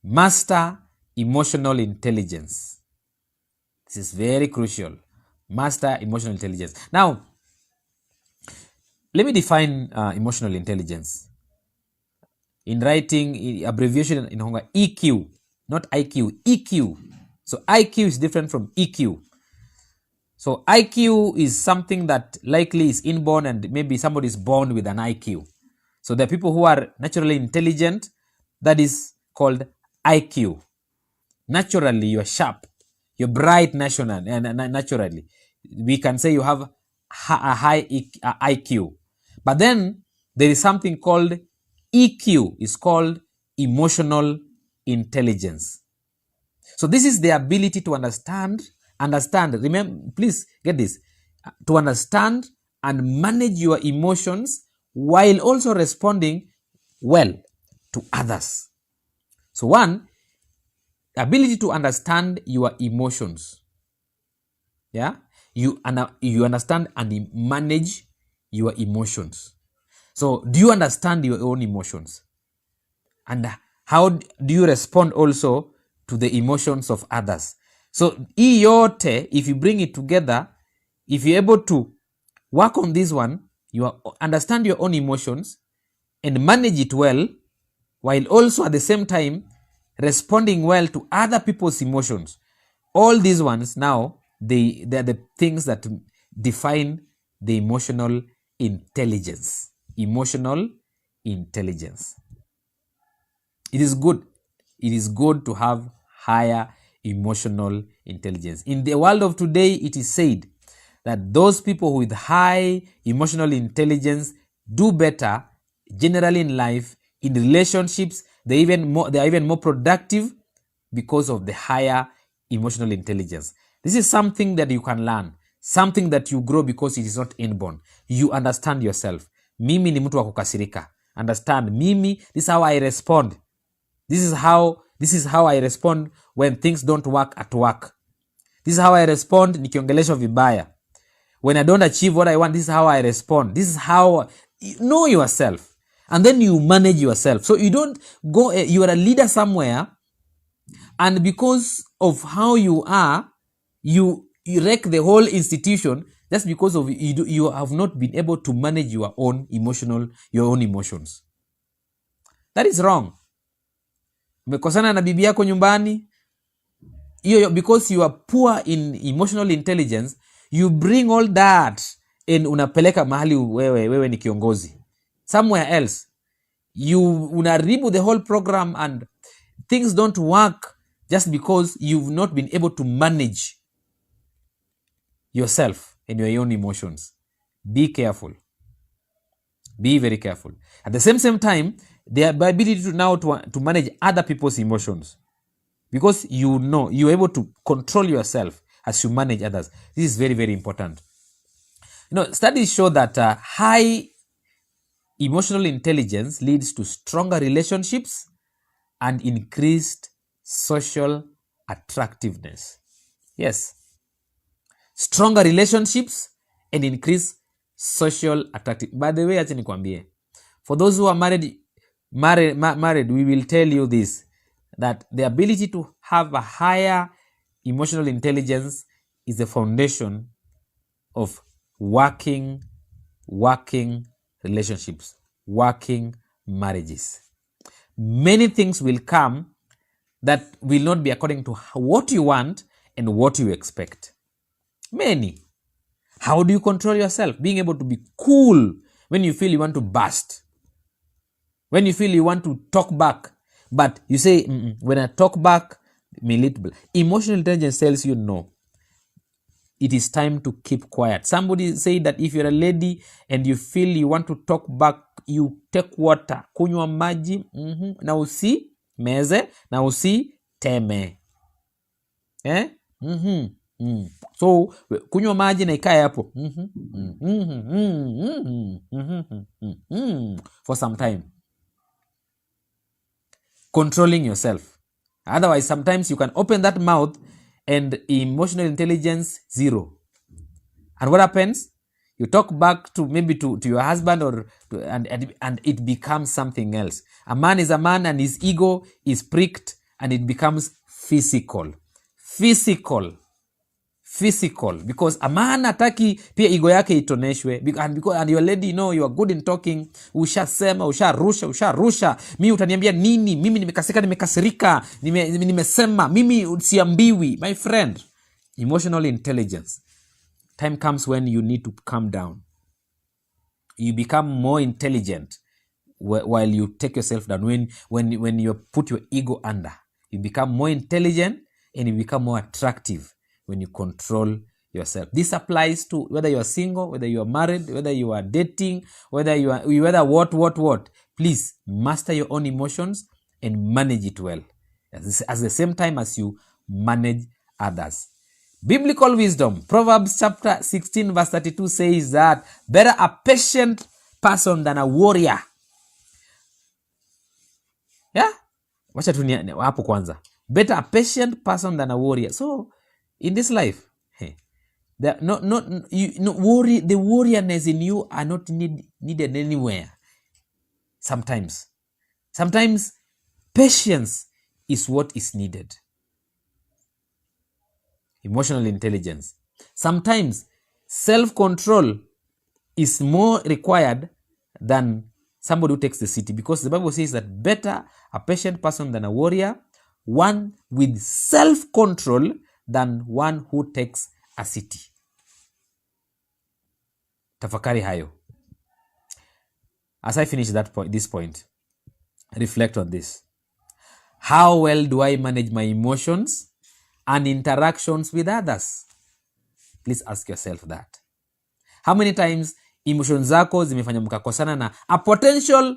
Master emotional intelligence. This is very crucial. Master emotional intelligence. Now, let me define emotional intelligence. In writing, abbreviation in Honga, EQ, not IQ, EQ. So IQ is different from EQ. So IQ is something that likely is inborn, and maybe somebody is born with an IQ. So the people who are naturally intelligent, that is called IQ. Naturally, you're sharp. You're bright naturally. We can say you have a high IQ. But then there is something called EQ. It's called emotional intelligence. So this is the ability to understand, remember, please get this, to understand and manage your emotions while also responding well to others. So one, ability to understand your emotions. Yeah, you understand and manage your emotions. So do you understand your own emotions? And how do you respond also to the emotions of others? So if you bring it together, if you're able to work on this one, you understand your own emotions and manage it well, while also at the same time responding well to other people's emotions. All these ones now, they are the things that define the emotional intelligence. Emotional intelligence. It is good. It is good to have higher emotional intelligence. In the world of today, it is said that those people with high emotional intelligence do better generally in life, in relationships. They are even more productive because of the higher emotional intelligence. This is something that you can learn, something that you grow because it is not inborn. You understand yourself. Mimi ni mtu wa kukasirika. Understand, mimi, this is how I respond. This is how I respond when things don't work at work. This is how I respond nikiongeleshwa vibaya. When I don't achieve what I want, this is how I respond. This is how, know yourself. And then you manage yourself. So you don't go, you are a leader somewhere, and because of how you are, you wreck the whole institution just because of you have not been able to manage your own emotions. That is wrong. Umekosana na bibi yako nyumbani, because you are poor in emotional intelligence, you bring all that and unapeleka mahali wewe ni kiongozi. Somewhere else, you unaribu the whole program and things don't work just because you've not been able to manage yourself and your own emotions. Be careful. Be very careful. At the same time, the ability to now to manage other people's emotions. Because you're able to control yourself as you manage others. This is very, very important. Studies show that high emotional intelligence leads to stronger relationships and increased social attractiveness. Yes. Stronger relationships and increased social attractiveness. By the way, acha nikwambie, for those who are married, we will tell you this, that the ability to have a higher emotional intelligence is the foundation of working relationships, working marriages. Many things will come that will not be according to what you want and what you expect. Many. How do you control yourself? Being able to be cool when you feel you want to burst. When you feel you want to talk back, but you say, when I talk back, emotional intelligence tells you no. It is time to keep quiet. Somebody said that if you're a lady and you feel you want to talk back, you take water, kunywa maji, na usi meze, na usi teme. So kunywa maji na ikae hapo for some time. Controlling yourself. Otherwise, sometimes you can open that mouth and emotional intelligence zero. And what happens? You talk back to maybe to your husband and it becomes something else. A man is a man and his ego is pricked and it becomes physical. Because a man hataki pia ego yake itoneshwe, and your lady, you are good in talking, ushasema, usharusha, mimi utaniambia nini, mimi nimekasirika, nimesema, mimi siambiwi. My friend, emotional intelligence, time comes when you need to calm down. You become more intelligent while you take yourself down. When you put your ego under, you become more intelligent and you become more attractive when you control yourself. This applies to whether you are single, whether you are married, whether you are dating, whether what. Please master your own emotions and manage it well, at the same time as you manage others. Biblical wisdom, Proverbs chapter 16 verse 32 says that better a patient person than a warrior. Yeah? Wacha tu hapo kwanza. Better a patient person than a warrior. So in this life, the warriorness in you are not needed anywhere. Sometimes patience is what is needed. Emotional intelligence. Sometimes self-control is more required than somebody who takes the city, because the Bible says that better a patient person than a warrior, one with self-control than one who takes a city. Tafakari hayo. As I finish this point, reflect on this. How well do I manage my emotions and interactions with others? Please ask yourself that. How many times emotions zako zimefanya mkakosana na a potential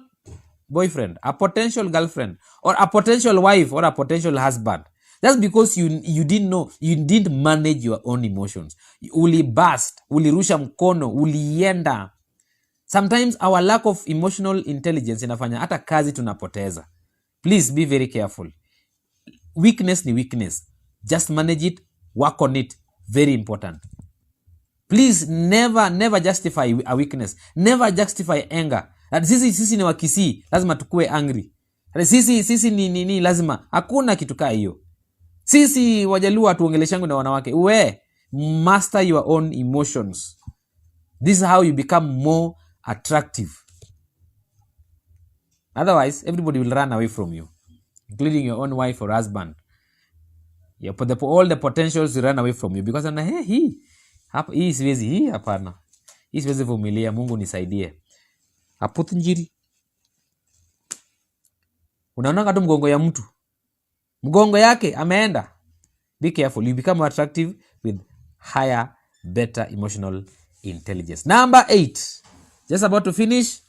boyfriend, a potential girlfriend, or a potential wife, or a potential husband? That's because you didn't know, you didn't manage your own emotions. Ulibust, ulirusha mkono, ulienda. Sometimes our lack of emotional intelligence inafanya hata kazi tunapoteza. Please be very careful. Weakness ni weakness. Just manage it, work on it. Very important. Please never justify a weakness. Never justify anger. Ati sisi ni Wakisii, lazima tukue angry. Ati sisi ni lazima. Hakuna kitu kaa hiyo. Sisi Wajaluo hatuongeleshangu na wanawake. Master your own emotions. This is how you become more attractive. Otherwise, everybody will run away from you, including your own wife or husband. All the potentials will run away from you because hii siwezi, hii hapana. Hii siwezi vumilia, Mungu nisaidie. Haputhi njiri. Unaona tu mgongo ya mtu. Mgongo yake ameenda. Be careful. You become attractive with higher, better emotional intelligence. Number 8. Just about to finish.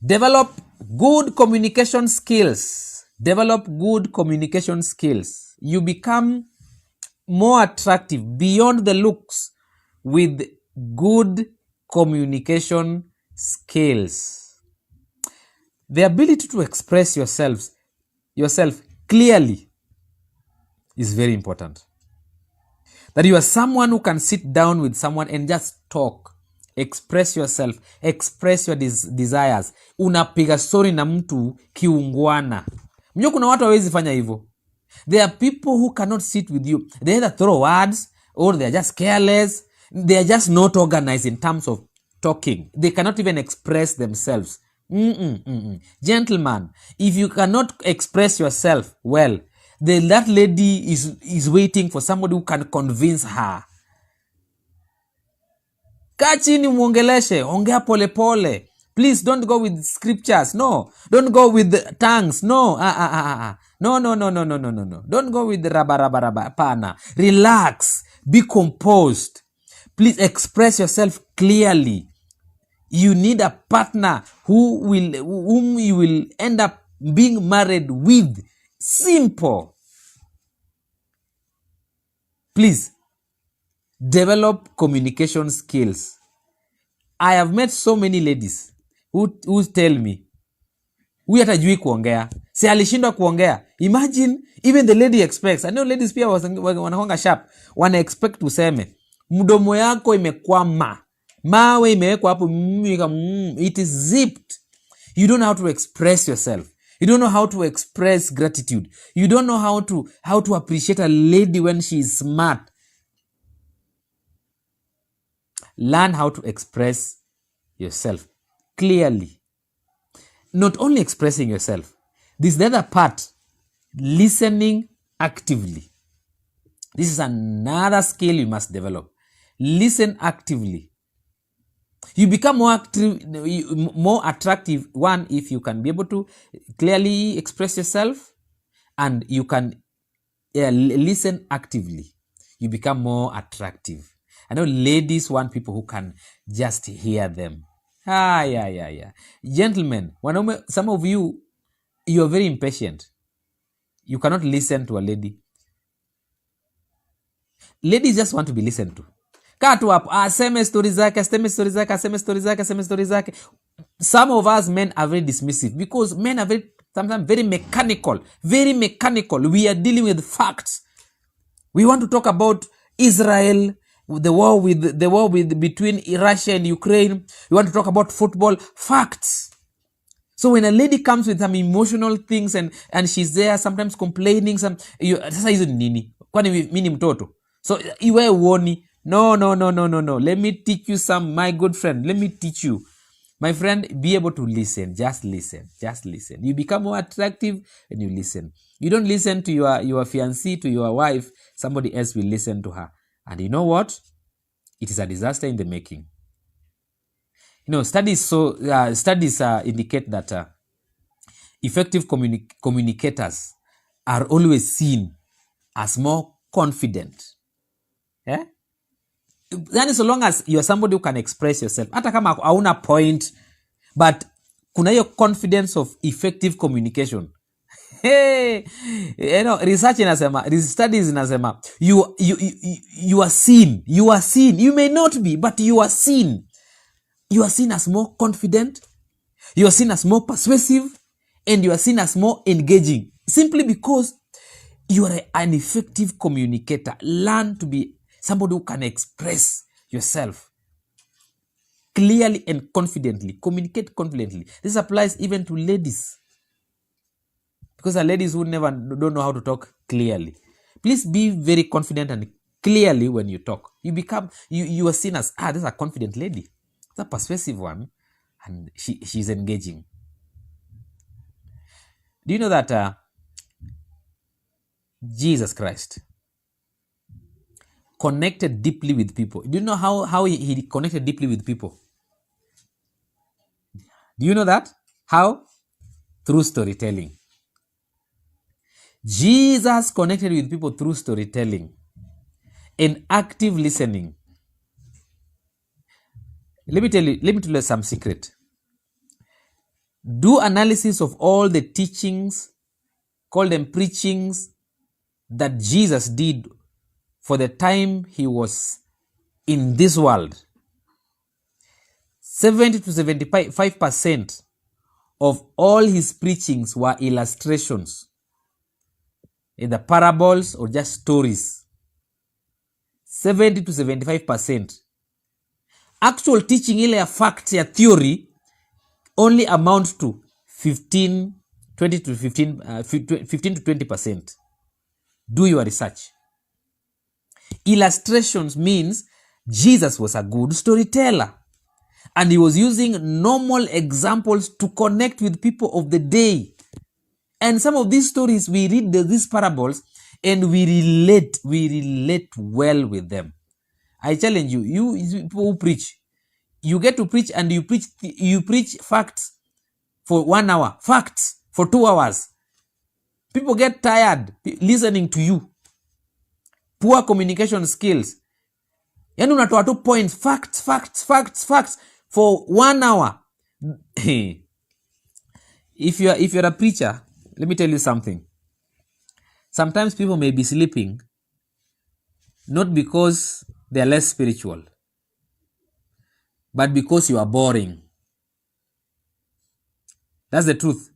Develop good communication skills. Develop good communication skills. You become more attractive beyond the looks with good communication skills. The ability to express yourself clearly is very important. That you are someone who can sit down with someone and just talk. Express yourself. Express your desires. Unapiga story na mtu kiungwana. Mnyo kuna watu hawezi fanya hivyo. There are people who cannot sit with you. They either throw words or they are just careless. They are just not organized in terms of talking. They cannot even express themselves. Gentlemen, if you cannot express yourself well, then that lady is waiting for somebody who can convince her. Kaa chini muongeleshe, ongea pole pole. Please don't go with scriptures. No. Don't go with tongues. No. No. Don't go with raba. Pana. Relax. Be composed. Please express yourself clearly. You need a partner whom you will end up being married with. Simple. Please develop communication skills. I have met so many ladies who tell me, huyu hatajui kuongea. Si alishindwa kuongea. Imagine, even the lady expects. I know ladies pia wanakonga sharp. Wana expect useme, mdomo yako imekwama. Mawe imewekwa hapo, it is zipped. You don't know how to express yourself. You don't know how to express gratitude. You don't know how to appreciate a lady when she is smart. Learn how to express yourself clearly. Not only expressing yourself. This is the other part. Listening actively. This is another skill you must develop. Listen actively. You become more attractive, one, if you can be able to clearly express yourself and you can listen actively. You become more attractive. I know ladies want people who can just hear them. Yeah. Gentlemen, some of you are very impatient. You cannot listen to a lady. Ladies just want to be listened to. Katu hapo, aseme story zake. Some of us men are very dismissive because men are sometimes very mechanical. We are dealing with facts. We want to talk about Israel, the war between Russia and Ukraine. We want to talk about football. Facts. So when a lady comes with some emotional things and she's there sometimes complaining, sasa hizo ni nini? Kwani mimi ni mtoto? So iwe uoni. No. Let me teach you my good friend. Let me teach you. My friend, be able to listen. Just listen. You become more attractive when you listen. You don't listen to your fiancé, to your wife. Somebody else will listen to her. And you know what? It is a disaster in the making. Studies indicate that effective communicators are always seen as more confident. Yeah? Then so long as you are somebody who can express yourself, hata kama hauna point, but kuna hiyo confidence of effective communication. Research inasema, studies inasema, you are seen. You may not be, but you are seen. You are seen as more confident. You are seen as more persuasive, and you are seen as more engaging. Simply because you are an effective communicator. Learn to be somebody who can express yourself clearly and confidently. Communicate confidently. This applies even to ladies, because there are ladies who don't know how to talk clearly. Please be very confident and clearly when you talk. You are seen as, this is a confident lady. It's a persuasive one, and she's engaging. Do you know that Jesus Christ connected deeply with people? Do you know how he connected deeply with people? Do you know that? How? Through storytelling. Jesus connected with people through storytelling and active listening. Let me tell you some secret. Do analysis of all the teachings, call them preachings, that Jesus did for the time he was in this world. 70 to 75% of all his preachings were illustrations, either parables or just stories. 70 to 75%. Actual teaching ile ya facts ya theory only amounts to 15 to 20%. Do your research. Illustrations means Jesus was a good storyteller, and he was using normal examples to connect with people of the day. And some of these stories, we read these parables and we relate well with them. I challenge you, people who preach, you get to preach and you preach facts for 1 hour, facts for 2 hours. People get tired listening to you. Poor communication skills. Yani unatoa tu points, facts for 1 hour. If you're a preacher, let me tell you something. Sometimes people may be sleeping not because they are less spiritual, but because you are boring. That's the truth.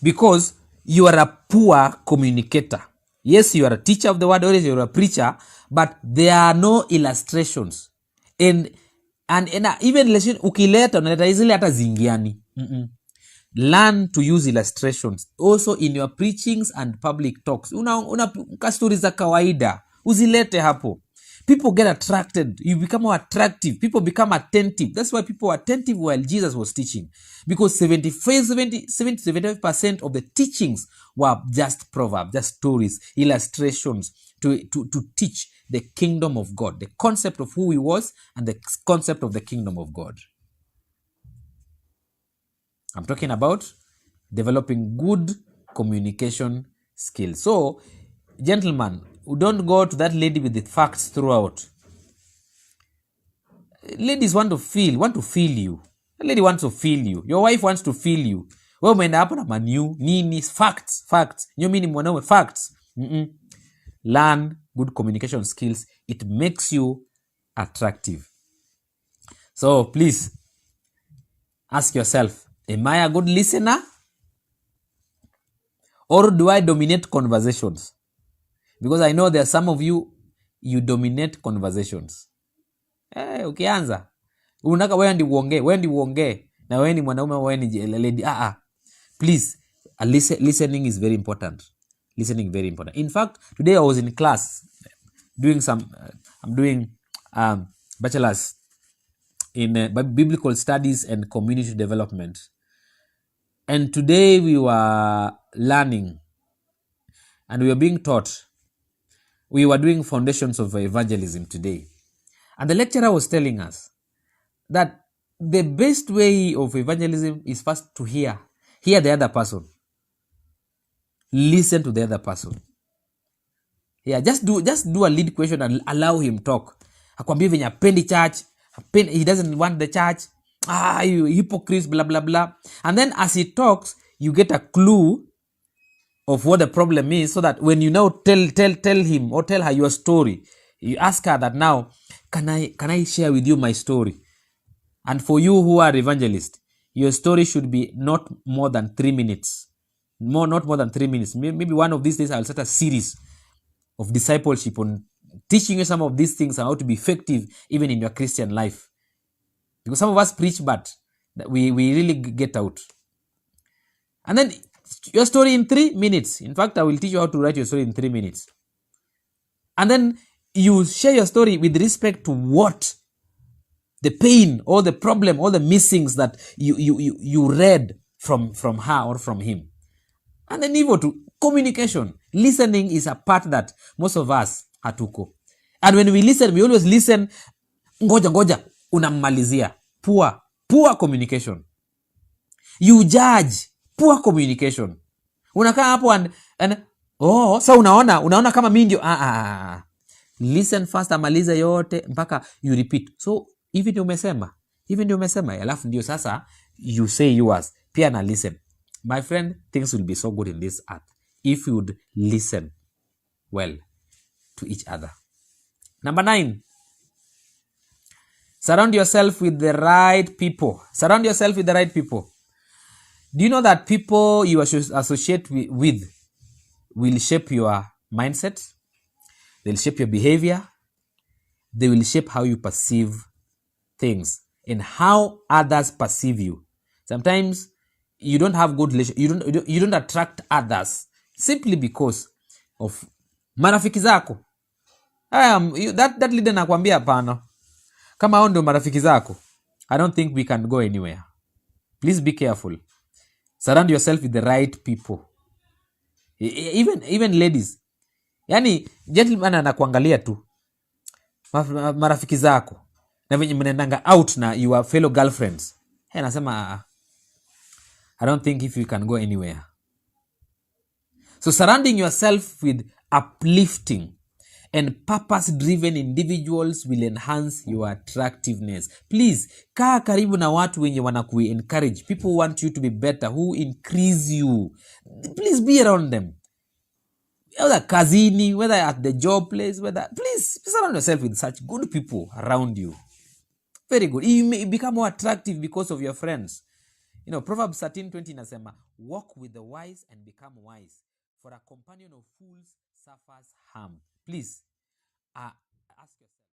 Because you are a poor communicator. Yes, you are a teacher of the word, or you are a preacher, but there are no illustrations. And even ukileta unaleta izile hata zingiani. Learn to use illustrations also in your preachings and public talks. Una stories za kawaida uzilete hapo. People get attracted. You become more attractive. People become attentive. That's why people were attentive while Jesus was teaching. Because 70-75% of the teachings were just proverbs, just stories, illustrations to teach the kingdom of God, the concept of who he was and the concept of the kingdom of God. I'm talking about developing good communication skills. So, gentlemen, don't go to that lady with the facts throughout. Ladies want to feel you. The lady wants to feel you. Your wife wants to feel you. Wewe umeenda hapo na manu nini facts. Nyo mimi ni mwanaume facts. Learn good communication skills. It makes you attractive. So please ask yourself, am I a good listener? Or do I dominate conversations? Because I know there are some of you dominate conversations. Ukianza unataka wewe ndi uongee na wewe ni mwanaume, wewe ni lady. Please, listening is very important. Listening very important. In fact, today I was in class doing I'm doing bachelor's in biblical studies and community development. And today we were learning and we were being taught. We were doing foundations of evangelism today. And the lecturer was telling us that the best way of evangelism is first to hear the other person. Listen to the other person. Yeah, just do a lead question and allow him talk. Akwambie venye apendi church, he doesn't want the church. You hypocrites, blah blah blah. And then as he talks, you get a clue of what the problem is, so that when you now tell him or tell her your story, you ask her that now, can I share with you my story? And for you who are evangelists, your story should be not more than 3 minutes. Not more than 3 minutes. Maybe one of these days I'll start a series of discipleship on teaching you some of these things and how to be effective even in your Christian life. Because some of us preach, but we really get out. And then your story in 3 minutes. In fact, I will teach you how to write your story in 3 minutes. And then you share your story with respect to what the pain or the problem or the missings that you read from her or from him. And then even to communication. Listening is a part that most of us hatuko. And when we listen, we always listen, ngoja, unammalizia. Poor communication. You judge, poor communication. Unakaa hapo and so unaona kama mimi ndio listen first, amalize yote mpaka you repeat. So hivi ndio umesema, alafu ndio sasa you say yours. Pia na listen. My friend, things will be so good in this earth if you would listen well to each other. Number 9. Surround yourself with the right people. Surround yourself with the right people. Do you know that people you associate with will shape your mindset? They'll shape your behavior. They will shape how you perceive things and how others perceive you. Sometimes you don't have good relationship. You don't attract others simply because of marafiki zako. That leader nakwambia hapana. Kama hao ndio marafiki zako, I don't think we can go anywhere. Please be careful. Surround yourself with the right people. Even ladies. Yani gentleman anakuangalia tu. Marafiki zako. Na venye mnaendanga out na your fellow girlfriends. Nasema I don't think if you can go anywhere. So surrounding yourself with uplifting and purpose-driven individuals will enhance your attractiveness. Please, kaa karibu na watu wenye wanaku-encourage. People who want you to be better, who increase you. Please be around them. Whether kazini, whether at the job place, please surround yourself with such good people around you. Very good. You may become more attractive because of your friends. Proverbs 13:20 inasema, walk with the wise and become wise, for a companion of fools suffers harm. Please, ask yourself.